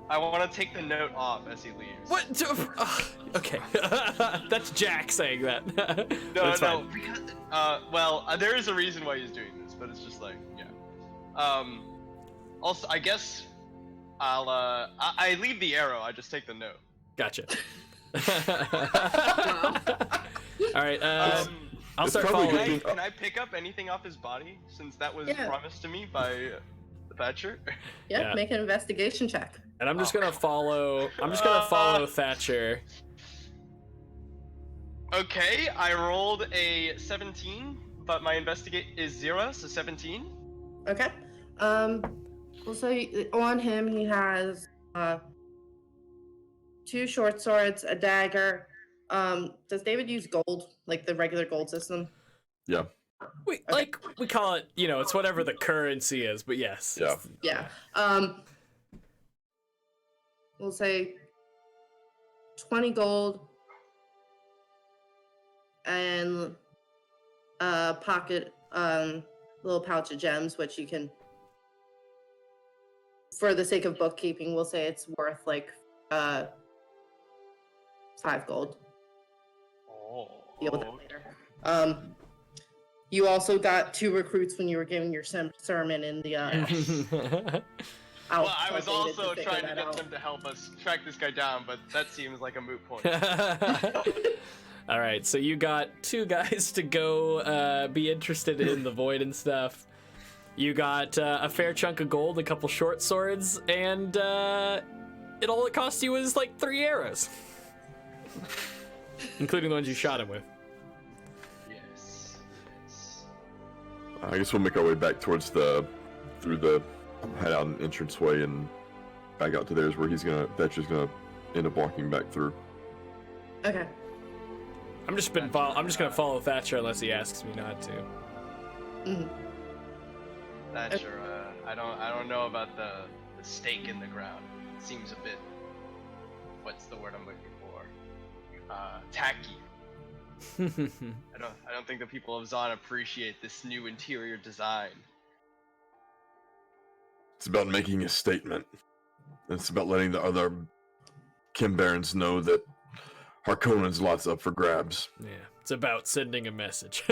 I want to take the note off as he leaves. What? Okay, that's Jack saying that. No, That's fine. because there is a reason why he's doing this, but it's just like, yeah. Also, I guess I leave the arrow. I just take the note. Gotcha. All right. I'll It's start probably following. good Can I pick up anything off his body since that was Yeah. promised to me by the Thatcher? Yeah, Yeah. make an investigation check. And I'm just Oh, gonna follow. I'm just gonna follow Thatcher. Okay, I rolled a 17, but my investigate is 0, so 17. Okay. We'll say on him he has 2 short swords, a dagger. Does David use gold, like the regular gold system? Yeah. We call it. It's whatever the currency is. But yes. Yeah. Yeah. We'll say 20 gold and a pocket little pouch of gems, which you can, for the sake of bookkeeping, we'll say it's worth like 5 gold. Oh. Deal with that later. You also got 2 recruits when you were giving your sermon in the. Well, I was also trying to get them to help us track this guy down, but that seems like a moot point. All right, so you got 2 guys to go be interested in the void and stuff. You got a fair chunk of gold, a couple short swords, and all it cost you was like 3 arrows, including the ones you shot him with. Yes. I guess we'll make our way back through the hideout entranceway and back out to theirs, where Thatcher's gonna end up walking back through. Okay. I'm just gonna follow Thatcher unless he asks me not to. Mhm. Thatcher, I don't know about the stake in the ground. It seems a bit, what's the word I'm looking for? Tacky. I don't think the people of Zon appreciate this new interior design. It's about making a statement. It's about letting the other Kimbarons know that Harkonnen's lots up for grabs. Yeah, it's about sending a message.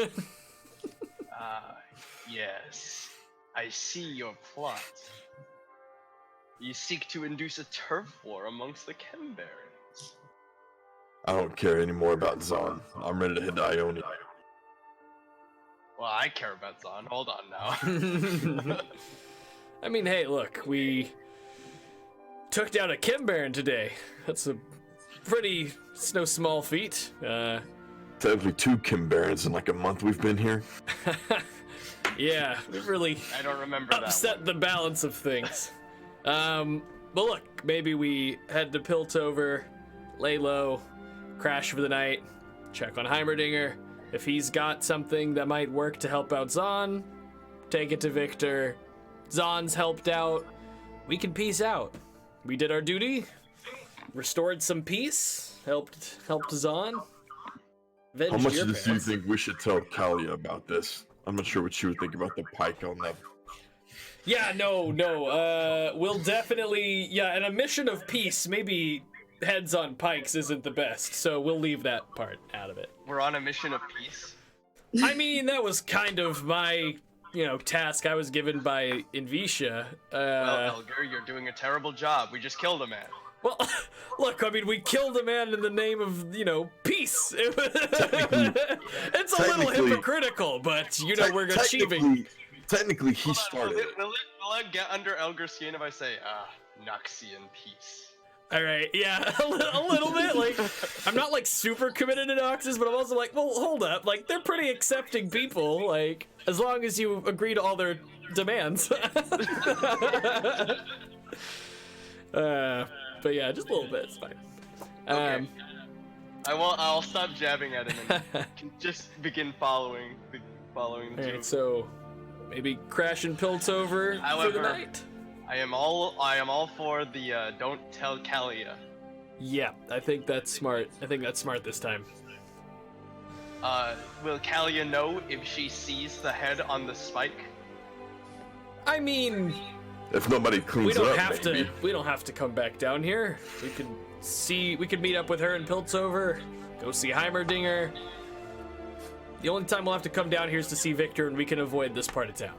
Yes. I see your plot. You seek to induce a turf war amongst the Kimbarons. I don't care anymore about Zon. I'm ready to head to Ionia. Well, I care about Zon. Hold on now. I mean, hey, look, we took down a Kimbaron today. That's no small feat. Technically 2 Kimbarons in like a month we've been here. Yeah, we've really I don't remember that upset one. the balance of things. But look, maybe we head to Piltover, lay low, crash for the night, check on Heimerdanger. If he's got something that might work to help out Zon, take it to Victor. Zon's helped out. We can peace out. We did our duty, restored some peace, helped Zon. How much your of this do you think we should tell Kalia about this? I'm not sure what she would think about the pike on that. Yeah, no. We'll definitely, and a mission of peace, maybe heads on pikes isn't the best, so we'll leave that part out of it. We're on a mission of peace. I mean, that was kind of my, task I was given by Invisha. Well, Elgar, you're doing a terrible job. We just killed a man. Well, look, I mean, we killed a man in the name of, peace. It's a little technically- hypocritical, but, we're achieving. Technically, he Will started it. it get under Elgar's skin if I say, Noxian peace? All right, yeah, a little bit. Like, I'm not like super committed to Noxus, but I'm also like, well, hold up. Like, they're pretty accepting people. Like, as long as you agree to all their demands. But yeah, just a little bit. It's fine. Okay. I'll stop jabbing at him and can just begin following the All two. right, so maybe crash and Piltover for However- the night. I am all for the don't tell Kalia. Yeah, I think that's smart. This time. Will Kalia know if she sees the head on the spike? I mean, If nobody cleans we don't it up, have maybe. to. We don't have to come back down here. We could meet up with her in Piltover. Go see Heimerdinger. The only time we'll have to come down here is to see Victor, and we can avoid this part of town.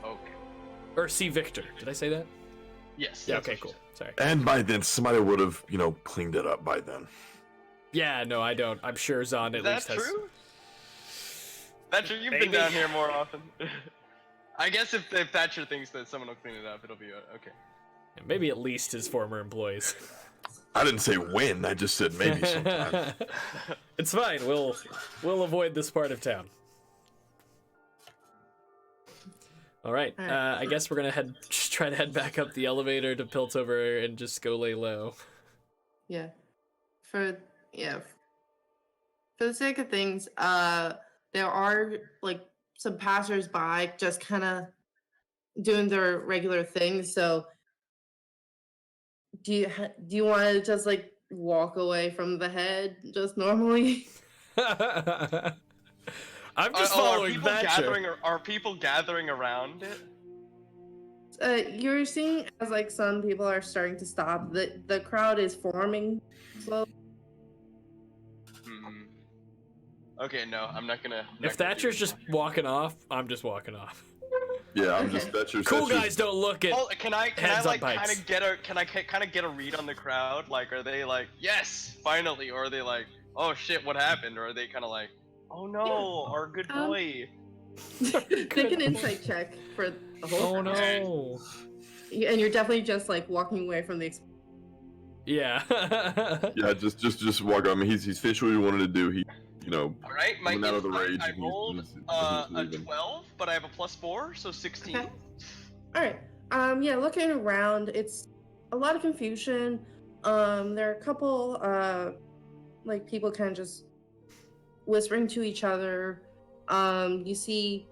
Okay. Or see Victor. Did I say that? Yes. Yeah, that's okay, what she cool. said. Sorry. And by then, somebody would have, cleaned it up by then. Yeah, no, I don't. I'm sure Zahn Is at that least has. true? Thatcher, you've Maybe. been down here more often. I guess if Thatcher thinks that someone will clean it up, it'll be okay. Maybe at least his former employees. I didn't say when. I just said maybe sometime. It's fine. We'll avoid this part of town. All right. All right. I guess we're gonna try to head back up the elevator to Piltover and just go lay low. Yeah. For the sake of things, there are like some passersby just kind of doing their regular things. So, do you want to just like walk away from the head just normally? I'm just following Thatcher. Are people gathering around it? You're seeing as like some people are starting to stop. The crowd is forming slowly. Hmm. Okay, no, I'm not gonna. If Thatcher's just walking off, I'm just walking off. Yeah, I'm just Cool guys don't look at. Oh, can I heads on like kind pikes. of get a read on the crowd? Like, are they like, yes, finally, or are they like, oh shit, what happened? Or are they kind of like, oh no, our good boy. Make an insight check for the whole. Oh no. And you're definitely just like walking away from the. Yeah. Yeah, just walk. I mean, he's finished what he wanted to do. He, All right, my coming out of the insight, rage. I and rolled he's a leaving. 12, but I have a +4, so 16. Okay. All right. Yeah, looking around, it's a lot of confusion. There are a couple like people kind of just whispering to each other. You see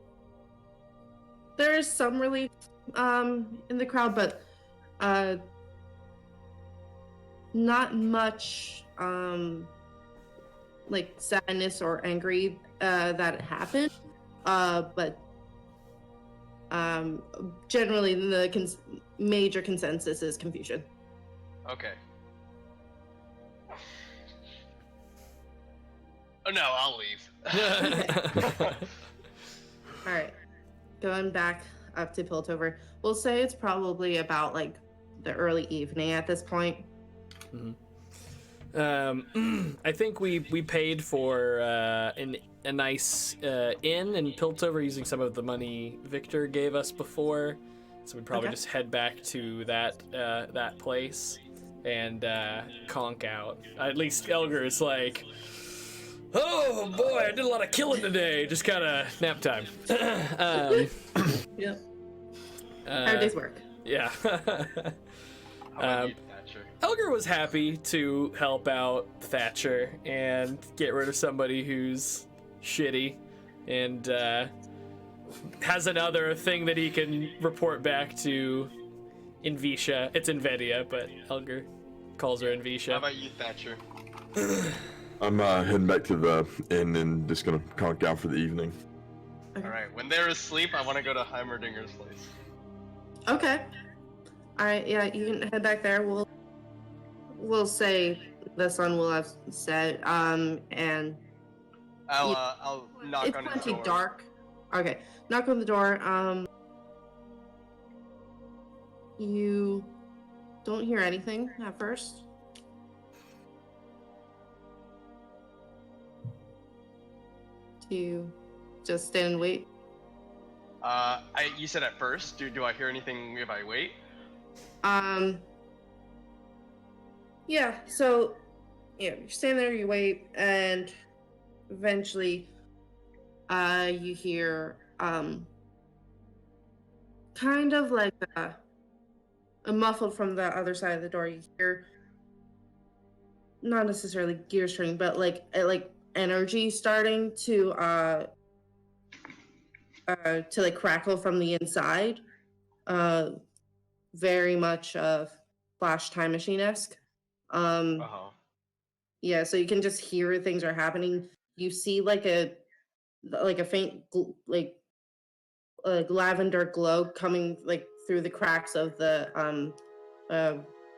there is some relief in the crowd, but not much like sadness or angry that it happened. But generally the major consensus is confusion. Okay. Oh no, I'll leave. All right, going back up to Piltover, we'll say it's probably about like the early evening at this point. I think we paid for a nice inn in Piltover using some of the money Victor gave us before, so we'd probably just head back to that place and conk out. At least Elgar is like, oh boy, I did a lot of killing today. Just kind of nap time. Yep. Hard day's work. Yeah. How about you, Thatcher? Elgar was happy to help out Thatcher and get rid of somebody who's shitty and has another thing that he can report back to Invisha. It's Invedia, but Elgar calls her Invisha. How about you, Thatcher? I'm heading back to the inn and just gonna conk out for the evening. Okay. Alright, when they're asleep, I want to go to Heimerdinger's place. Okay. All right. Yeah, you can head back there. We'll say the sun will have set. And I'll knock it's on his plenty door. dark. Okay. Knock on the door. You don't hear anything at first. Do you just stand and wait? You said at first. Do I hear anything if I wait? Yeah, so you stand there, you wait, and eventually you hear kind of like a muffled from the other side of the door. You hear not necessarily gears turning, but like energy starting to like crackle from the inside. Very much Flash Time Machine-esque. Yeah, so you can just hear things are happening. You see like a faint lavender glow coming like through the cracks of the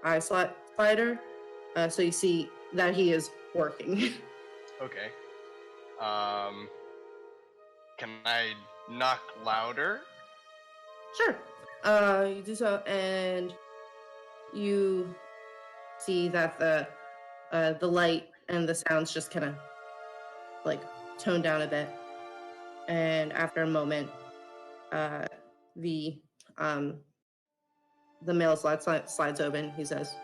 eye slot spider. So you see that he is working. Okay. Can I knock louder? Sure. You do so, and you see that the light and the sounds just kind of like tone down a bit, and after a moment, the mail slides open. He says,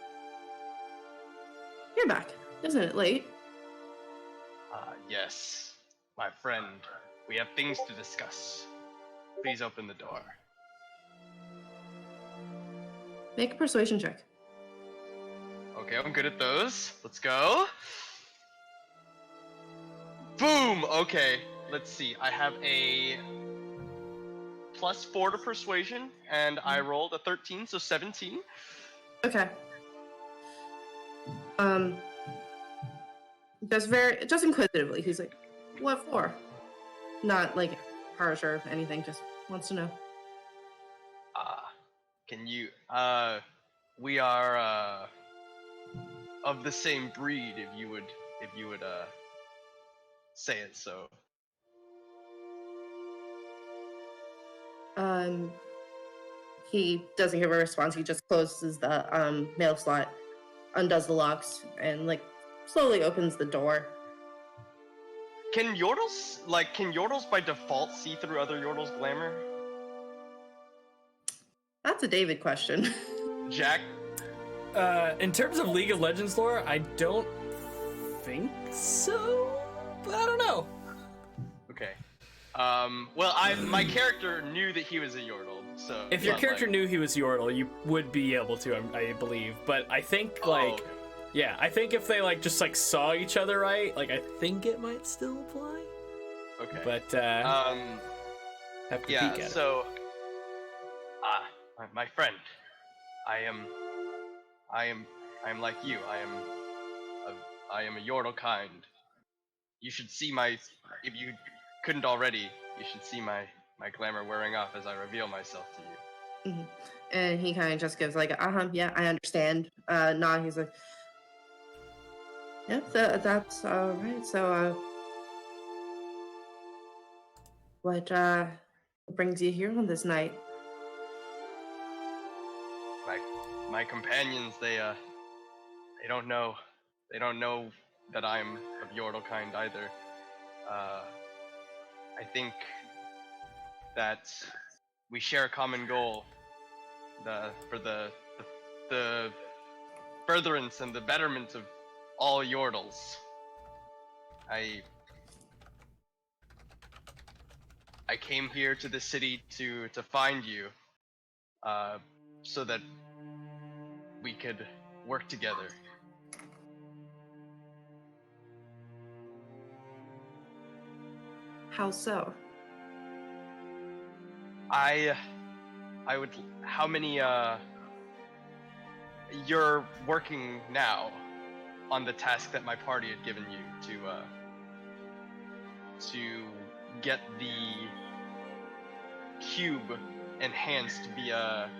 "You're back. Isn't it late?" Yes, my friend. We have things to discuss. Please open the door. Make a persuasion check. Okay, I'm good at those. Let's go. Boom! Okay, let's see. I have a +4 to persuasion, and I rolled a 13, so 17. Okay. Just inquisitively, he's like, "What for?" Not like harsh or anything. Just wants to know. Can you, we are, of the same breed, if you would, say it so. He doesn't give a response. He just closes the mail slot, undoes the locks, and like slowly opens the door. Can Yordles by default see through other Yordles' glamour? That's a David question. Jack? In terms of League of Legends lore, I don't think so, but I don't know. Okay. Well, my character knew that he was a Yordle, so... If your character knew he was Yordle, you would be able to, I believe. But I think, like, yeah, I think if they, like, just, like, saw each other right, like, I think it might still apply. Okay. But, have to peek at it. So... my friend, I am like you. I am a Yordle kind. You should see if you couldn't already, you should see my glamour wearing off as I reveal myself to you. Mm-hmm. And he kind of just gives like, yeah, I understand. Nah, he's like, yeah, that's all right. So, what brings you here on this night? My companions, they don't know that I'm of Yordle kind either. I think that we share a common goal, for the furtherance and the betterment of all Yordles. I came here to the city to find you, so that we could work together. How so? How many, you're working now on the task that my party had given you to get the cube enhanced via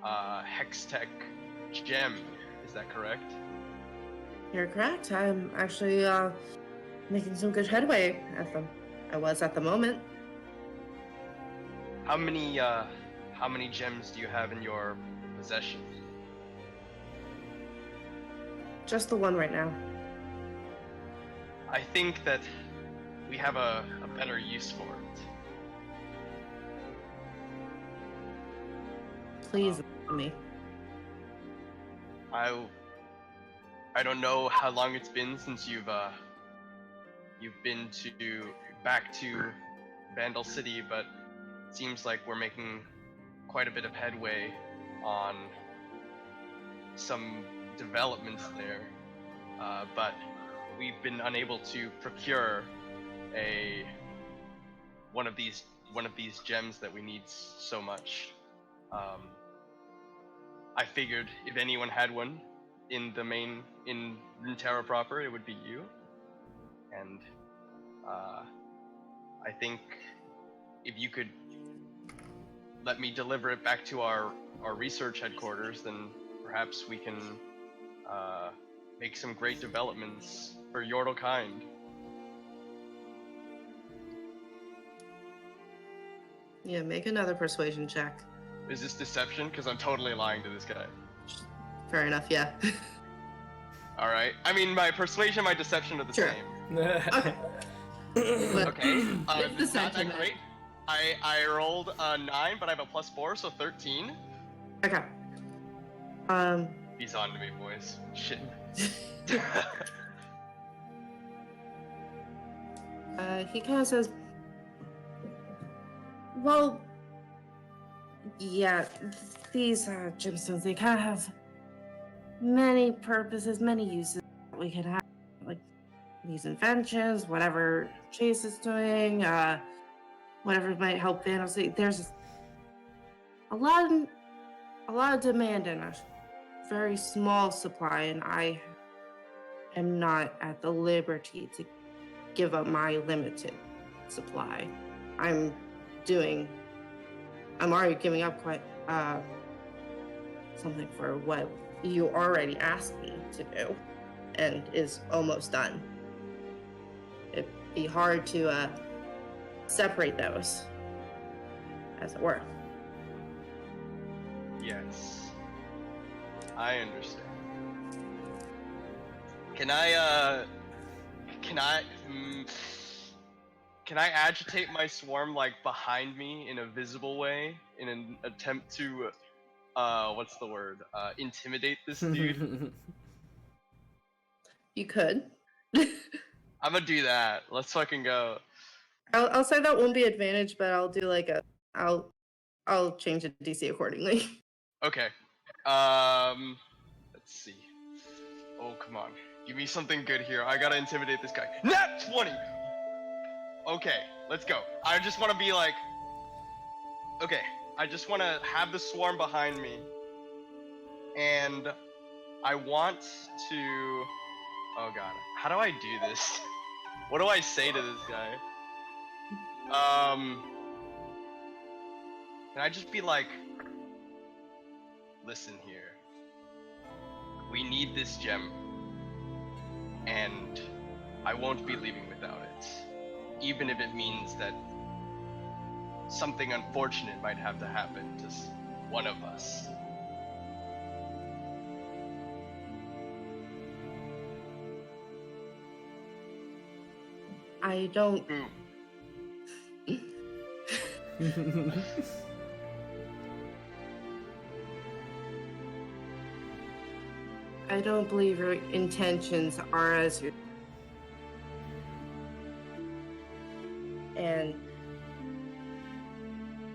Hextech gem. Is that correct? You're correct. I'm actually making some good headway at them. I was at the moment. How many gems do you have in your possession? Just the one right now. I think that we have a better use for it. Please let me. I don't know how long it's been since you've been back to Vandal City, but it seems like we're making quite a bit of headway on some developments there. But we've been unable to procure one of these gems that we need so much. I figured if anyone had one in Runeterra proper, it would be you. And I think if you could let me deliver it back to our research headquarters, then perhaps we can make some great developments for Yordle kind. Yeah, make another persuasion check. Is this deception? Because I'm totally lying to this guy. Fair enough, yeah. Alright. I mean, my persuasion, my deception are the Sure. same. Okay. But Okay. it's the It's not that sentiment. great. I rolled a 9, but I have a +4, so 13. Okay. He's on to me, boys. Shit. He kind of says, well, yeah, these gemstones, they kind of have many purposes, many uses that we could have, like these inventions, whatever Chase is doing, whatever might help Thanos. There's a lot of demand in a very small supply, and I am not at the liberty to give up my limited supply. I'm already giving up quite something for what you already asked me to do, and is almost done. It'd be hard to separate those, as it were. Yes. I understand. Can I agitate my swarm like behind me in a visible way in an attempt to what's the word? Intimidate this dude? You could. I'm gonna do that. Let's fucking go. I'll say that won't be advantage, but I'll do like I'll change the DC accordingly. Okay. Let's see. Oh, come on. Give me something good here. I gotta intimidate this guy. Nat 20! Okay, let's go. I just want to be like... Okay, I just want to have the swarm behind me. And I want to... Oh god. How do I do this? What do I say to this guy? Can I just be like... Listen here. We need this gem. And I won't be leaving without it. Even if it means that something unfortunate might have to happen to one of us. I don't. Boom. I don't believe your intentions are as your. And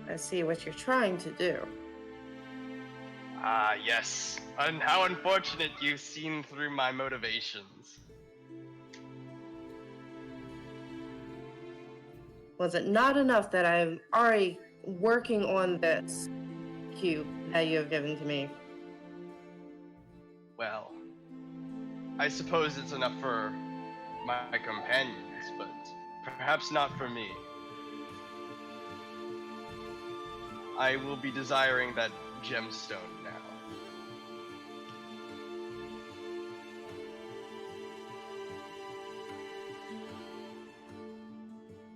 I see what you're trying to do. Ah, yes. And how unfortunate you've seen through my motivations. Was it not enough that I'm already working on this cube that you have given to me? Well, I suppose it's enough for my companions, but perhaps not for me. I will be desiring that gemstone now.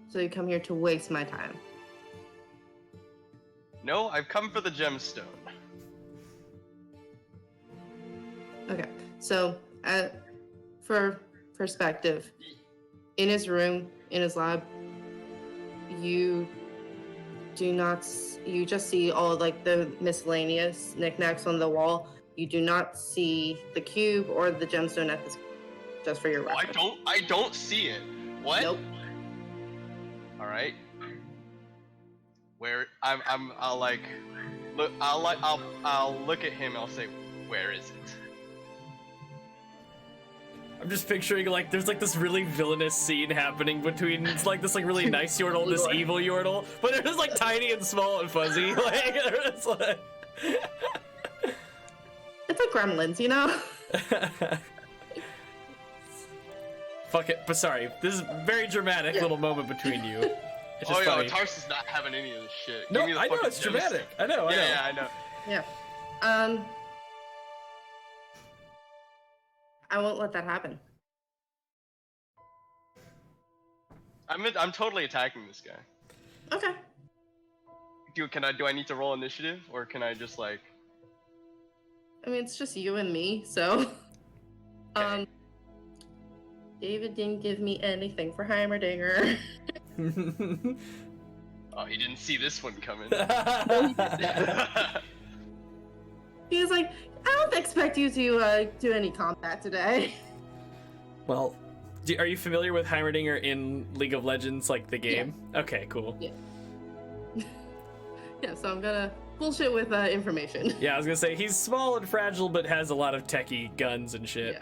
So you come here to waste my time. No, I've come for the gemstone. Okay, so for perspective, in his room, in his lab, you just see all like the miscellaneous knickknacks on the wall. You do not see the cube or the gemstone at this, just for your Oh, reference. I don't see it. What? Nope. All right. Where I'll like look. I'll look at him. And I'll say, where is it? I'm just picturing like there's like this really villainous scene happening between it's like this like really nice Yordle and this evil Yordle, but they're just like tiny and small and fuzzy. Like it's like It's like Gremlins, you know. Fuck it, but sorry, this is a very dramatic little moment between you. It's just Oh funny. yeah, Tarsus not having any of this shit. No, Give me the I know fucking it's gemstone. dramatic. I know. Yeah, I know. Yeah. I won't let that happen. I'm totally attacking this guy. Okay. Do I need to roll initiative, or can I just like? I mean, it's just you and me, so. Okay. David didn't give me anything for Heimerdanger. Oh, he didn't see this one coming. He's like, I don't expect you to do any combat today. Well, are you familiar with Heimerdinger in League of Legends, like the game? Yeah. Okay, cool. Yeah. Yeah, so I'm gonna bullshit with information. Yeah, I was gonna say he's small and fragile, but has a lot of techie guns and shit.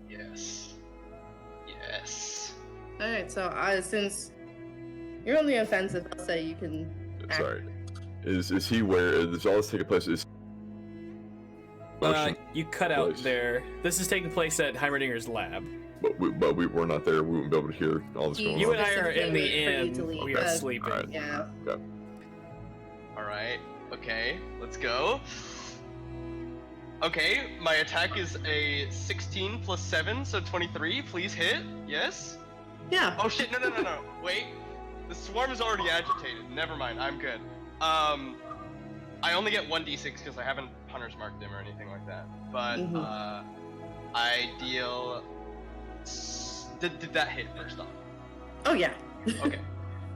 Yeah. Yes. Yes. Alright, so since you're on the offensive, I'll say you can. Sorry. Is he where? Is all this taking place? Is You cut out place. there. This is taking place at Heimerdinger's lab. But we're not there. We wouldn't be able to hear all this going You on. and I are in the Wait for you inn. to leave. We are sleeping. Alright. Yeah. All right. Okay. Let's go. Okay. My attack is a 16 plus 7, so 23. Please hit. Yes. Yeah. Oh shit! No. Wait. The swarm is already agitated. Never mind. I'm good. I only get 1d6 because I haven't hunter's marked him or anything like that. But I deal. Did that hit first off? Oh yeah. Okay.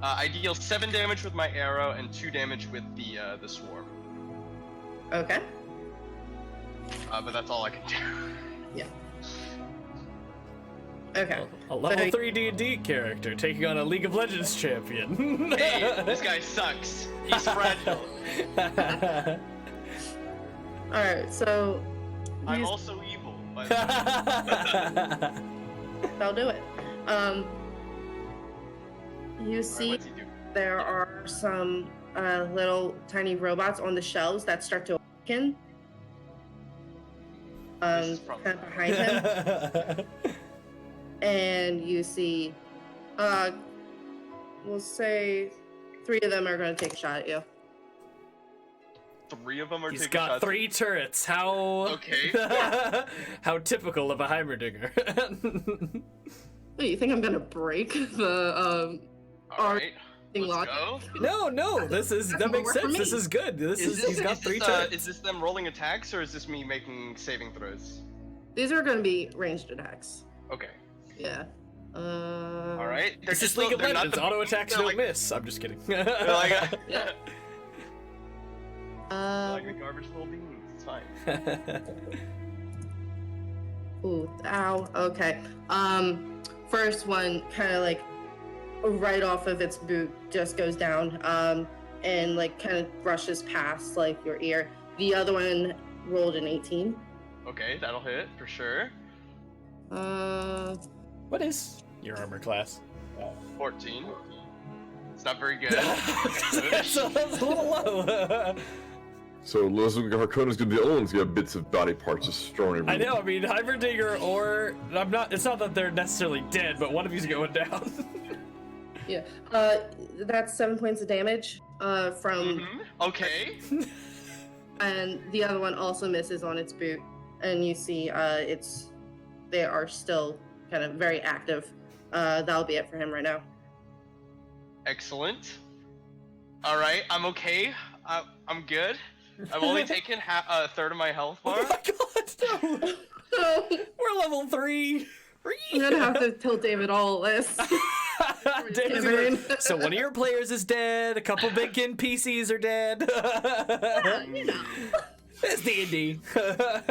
I deal 7 damage with my arrow and 2 damage with the swarm. Okay. But that's all I can do. Yeah. Okay. A level 3 D&D character taking on a League of Legends champion. Hey, this guy sucks. He's fragile. Alright, so. I'm use- also evil. But I'll do it. You see, what's he do? there are some little tiny robots on the shelves that start to awaken. This is Kind probably of behind him, and you see, we'll say 3 of them are going to take a shot at you. 3 of them are He's taking got shots. 3 turrets. How Okay. how typical of a Heimerdinger. Wait, you think I'm going to break the All right. thing Let's lock? go. No, that makes more for sense. me. This is good. He's got 3 turrets. Is this them rolling attacks, or is this me making saving throws? These are going to be ranged attacks. Okay. Yeah. All right. They're This is just League of they're not Legends. the- Auto attacks they're don't like, miss. I'm just kidding. They're like, Yeah. like the garbage little beans. It's fine. Ooh, ow. Okay. First one kind of like right off of its boot just goes down, and like kind of brushes past like your ear. The other one rolled an 18. Okay, that'll hit for sure. What is your armor class? 14. It's not very good. that's a little low. So Harkona's gonna be the only one's got bits of body parts just strewn everywhere. I know. I mean, Heimerdinger or I'm not. It's not that they're necessarily dead, but one of you's going down. Yeah. That's 7 points of damage. From Okay. and the other one also misses on its boot, and you see they are still kind of very active. That'll be it for him right now. Excellent. All right, I'm okay. I'm good. I've only taken a third of my health bar. Oh my god! No. So We're level 3. I'm gonna have to tell David all this. David's gonna be like, so one of your players is dead. A couple big NPCs are dead. You know, It's D&D.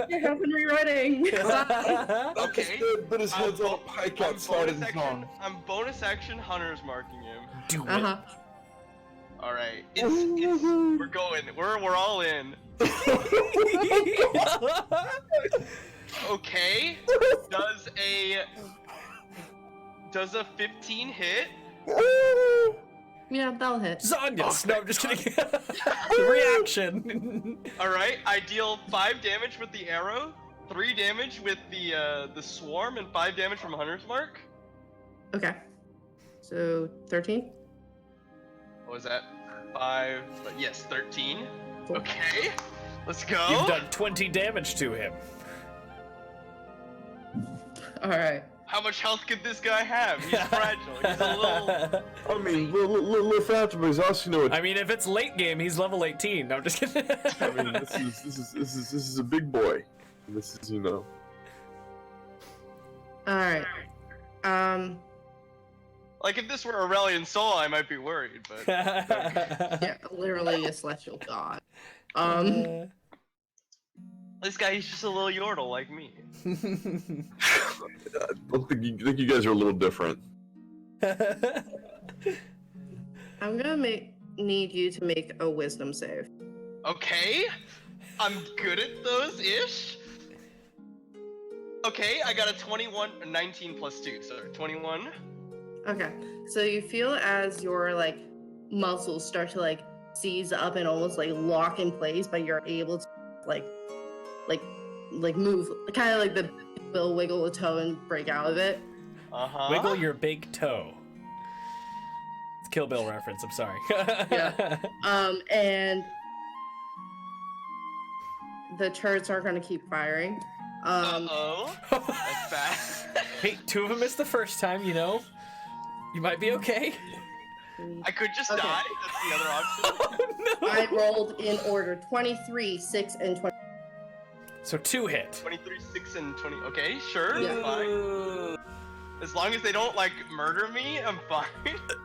you're helping rewriting. Okay. But his head's on a pike outside of his arm. I'm bonus action hunters marking him. Do it. Uh-huh. All right. We're going. We're all in. Okay. Does a 15 hit? Yeah, that'll hit. Zonius! Oh, No, I'm just kidding. The reaction. All right. I deal 5 damage with the arrow, 3 damage with the swarm, and 5 damage from hunter's mark. Okay. So 13. What was that? 5. But yes, 13. Cool. Okay. Let's go. You've done 20 damage to him. All right. How much health could this guy have? He's fragile. He's a little. I mean, little fragile, but he's also, you know. I mean, if it's late game, he's level 18. No, I'm just kidding. I mean, this is a big boy. This is, you know. All right. Like if this were Aurelian Soul, I might be worried, but Yeah, literally a celestial god. this guy he's just a little yordle like me. I think you guys are a little different. I'm gonna need you to make a wisdom save. Okay, I'm good at those ish. Okay, I got a 19 plus 2, so 21. Okay, so you feel as your like muscles start to like seize up and almost like lock in place, but you're able to like move, kind of like the Bill wiggle a toe and break out of it. Wiggle your big toe. It's Kill Bill reference. I'm sorry. Yeah. And the turrets are gonna keep firing. That's bad. Hey, 2 of them missed the first time. You know, you might be okay. I could just Okay. die. That's the other option. No. I rolled in order 23, 6, and 20. So 2 hit. 23, 6, and 20. Okay, sure, Yeah. fine. As long as they don't like murder me, I'm fine.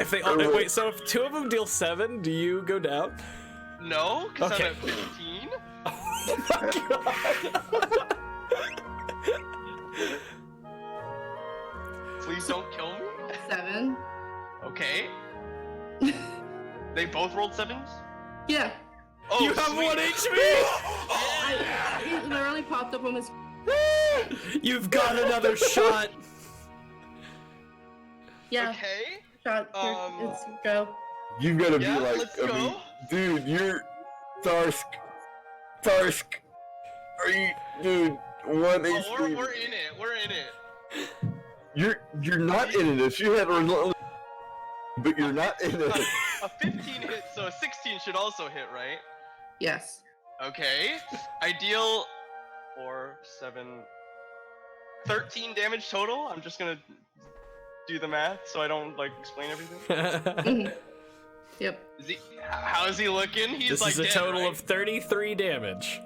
If they wait, so if 2 of them deal 7, do you go down? No, because Okay. I'm at 15. Oh my god. Please don't kill me. 7. Okay. They both rolled 7s? Yeah. Oh, You have sweet. 1 HP. It literally popped up on his. You've got another shot. Yeah. Okay. Shot. Here, let's go. You've got to Yeah, be like, let's I mean, go. dude, you're Tarsk. Are you, dude? 1 Oh, HP. we're in it. We're in it. You're not in it. If you had relentless, but you're not in it. A 15 hit, so a 16 should also hit, right? Yes. Okay. I deal 4, 7, 13 damage total. I'm just gonna do the math so I don't like explain everything. Yep. Is he? How is he looking? He's This like is a dead, total right? of 33 damage.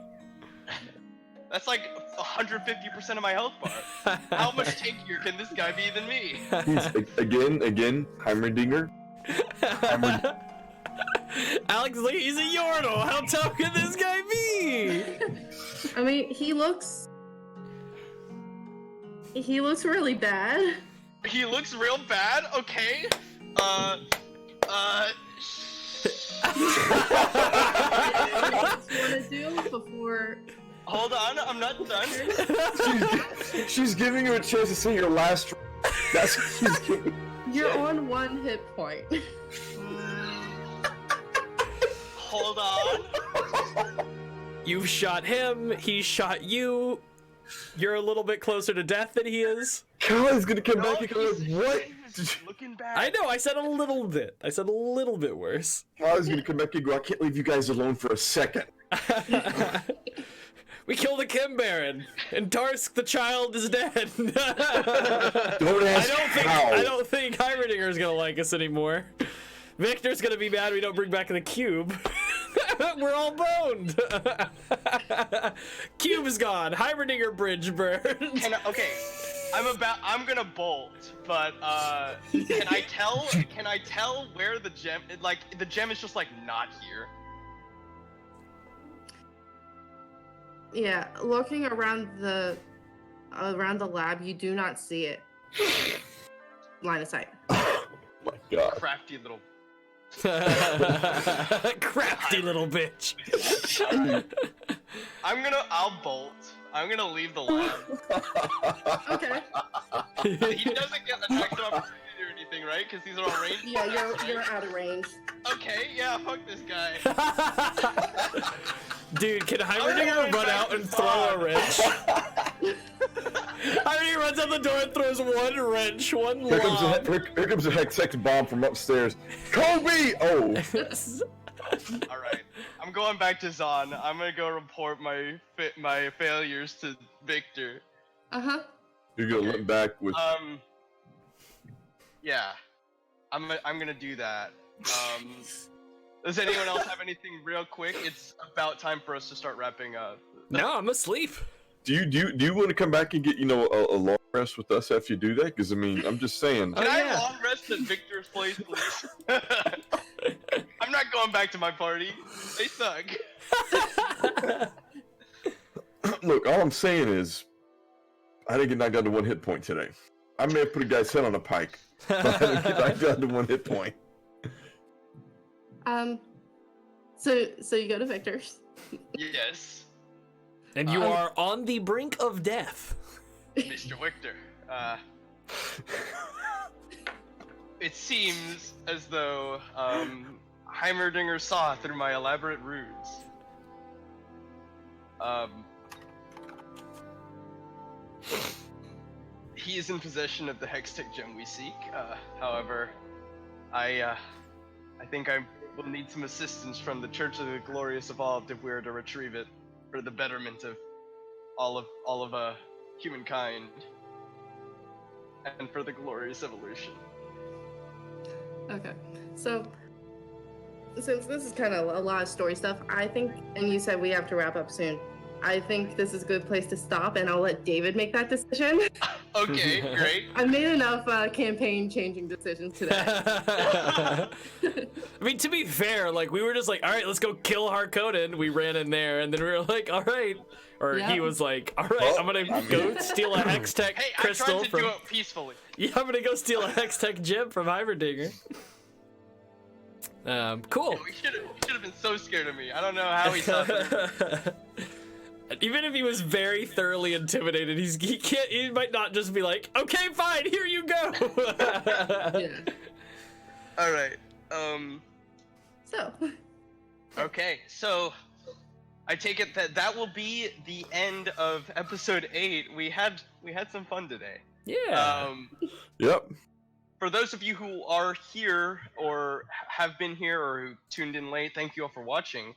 That's like 150% of my health bar. How much tankier can this guy be than me? He's again, Heimerdinger. Alex is like, he's a Yordle. How tough can this guy be? I mean, he looks really bad. He looks real bad. Okay. What do you want to do before? Hold on, I'm not done. She's giving you a chance to say your last. That's what she's giving. You're on 1 hit point. Hold on. You've shot him. He shot you. You're a little bit closer to death than he is. Kylie's gonna come No, back and go like, what? he's looking bad. I know. I said a little bit. I said a little bit worse. Kylie's gonna come back and go, I can't leave you guys alone for a second. We killed a Kim Baron, and Tarsk the child is dead. Don't ask how. I don't think Heimerdinger is gonna like us anymore. Victor's gonna be mad we don't bring back the cube. We're all boned. Cube is gone. Heimerdinger bridge burned. Okay, I'm gonna bolt, but can I tell where the gem? Like the gem is just like not here. Yeah, looking around the lab, you do not see it. Line of sight. Oh my god. Crafty little. Crafty little bitch. I'll bolt. I'm gonna leave the lab. Okay. He doesn't get attacked of opportunity or anything, right? Because these are all ranged. Yeah, you're out of range. Okay, yeah, fuck this guy. Dude, can Heimerdinger run out and throw a wrench? Heimerdinger runs out the door and throws 1 wrench, 1 Here lob. comes a hex bomb from upstairs. Kobe! Oh! Alright, I'm going back to Zahn. I'm gonna go report my failures to Victor. Uh-huh. You're gonna limp back with. Yeah, I'm gonna do that. Does anyone else have anything real quick? It's about time for us to start wrapping up. No, I'm asleep. Do you want to come back and get a long rest with us after you do that? Because I mean, I'm just saying. Can Oh, I yeah. long rest at Victor's place, please? I'm not going back to my party. They suck. Look, all I'm saying is, I didn't get knocked down to 1 hit point today. I may have put a guy's head on a pike, but I didn't get knocked down to 1 hit point. So you go to Victor's. Yes, And you are on the brink of death. Mr. Victor. It seems as though Heimerdanger saw through my elaborate ruse. He is in possession of the Hextech gem we seek. However, I think I will need some assistance from the Church of the Glorious Evolved if we are to retrieve it for the betterment of all of humankind and for the glorious evolution. Okay, so since this is kind of a lot of story stuff, I think, and you said we have to wrap up soon, I think this is a good place to stop, and I'll let David make that decision. Okay, great. I made enough campaign-changing decisions today. I mean, to be fair, like, we were just like, all right, let's go kill Harkonnen. We ran in there, and then we were like, all right. Or Yeah. he was like, all right, I'm gonna go steal a Hextech Hey, I crystal tried to from... do it peacefully. Yeah, I'm gonna go steal a Hextech gem from Heimerdanger. Cool. He should have been so scared of me. I don't know how he saw through. Even if he was very thoroughly intimidated, he might not just be like, okay, fine, here you go. Yeah. All right. So. Okay, so I take it that will be the end of episode 8. We had some fun today. Yeah. Yep. For those of you who are here or have been here or who tuned in late, thank you all for watching.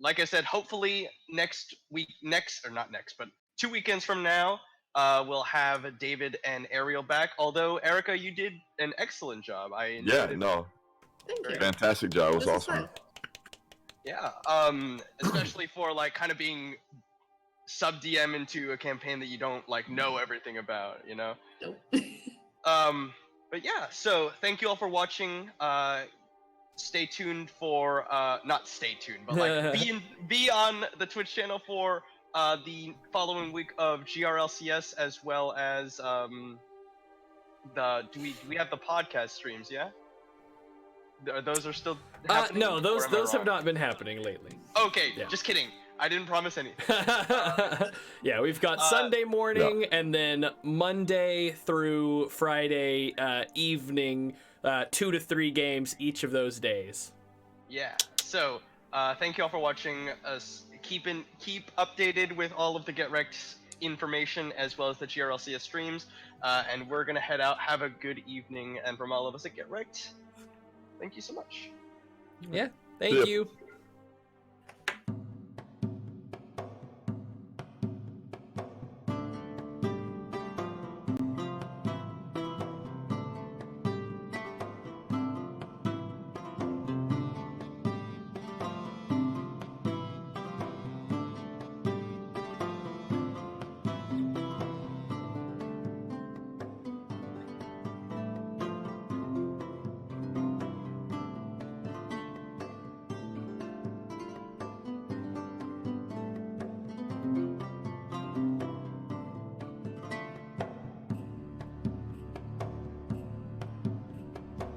Like I said, hopefully but 2 weekends from now, we'll have David and Ariel back. Although, Erica, you did an excellent job. I enjoyed it. Thank you. Fantastic job. It was This is awesome. fun. Yeah, especially for like kind of being sub DM into a campaign that you don't like know everything about, you know. Nope. But yeah, so thank you all for watching. Stay tuned for not stay tuned, but like be on the Twitch channel for the following week of GRLCS as well as do we have the podcast streams? Yeah. Those are still happening? No, Or those am I have wrong? not been happening lately. Okay, Yeah. just kidding. I didn't promise anything. Yeah, we've got Sunday morning and then Monday through Friday evening, 2 to 3 games each of those days. Yeah. So, thank you all for watching us. Keep updated with all of the Get Wrecked information as well as the GRLCS streams. And we're gonna head out. Have a good evening. And from all of us at Get Wrecked, thank you so much. Yeah, thank Yeah. you.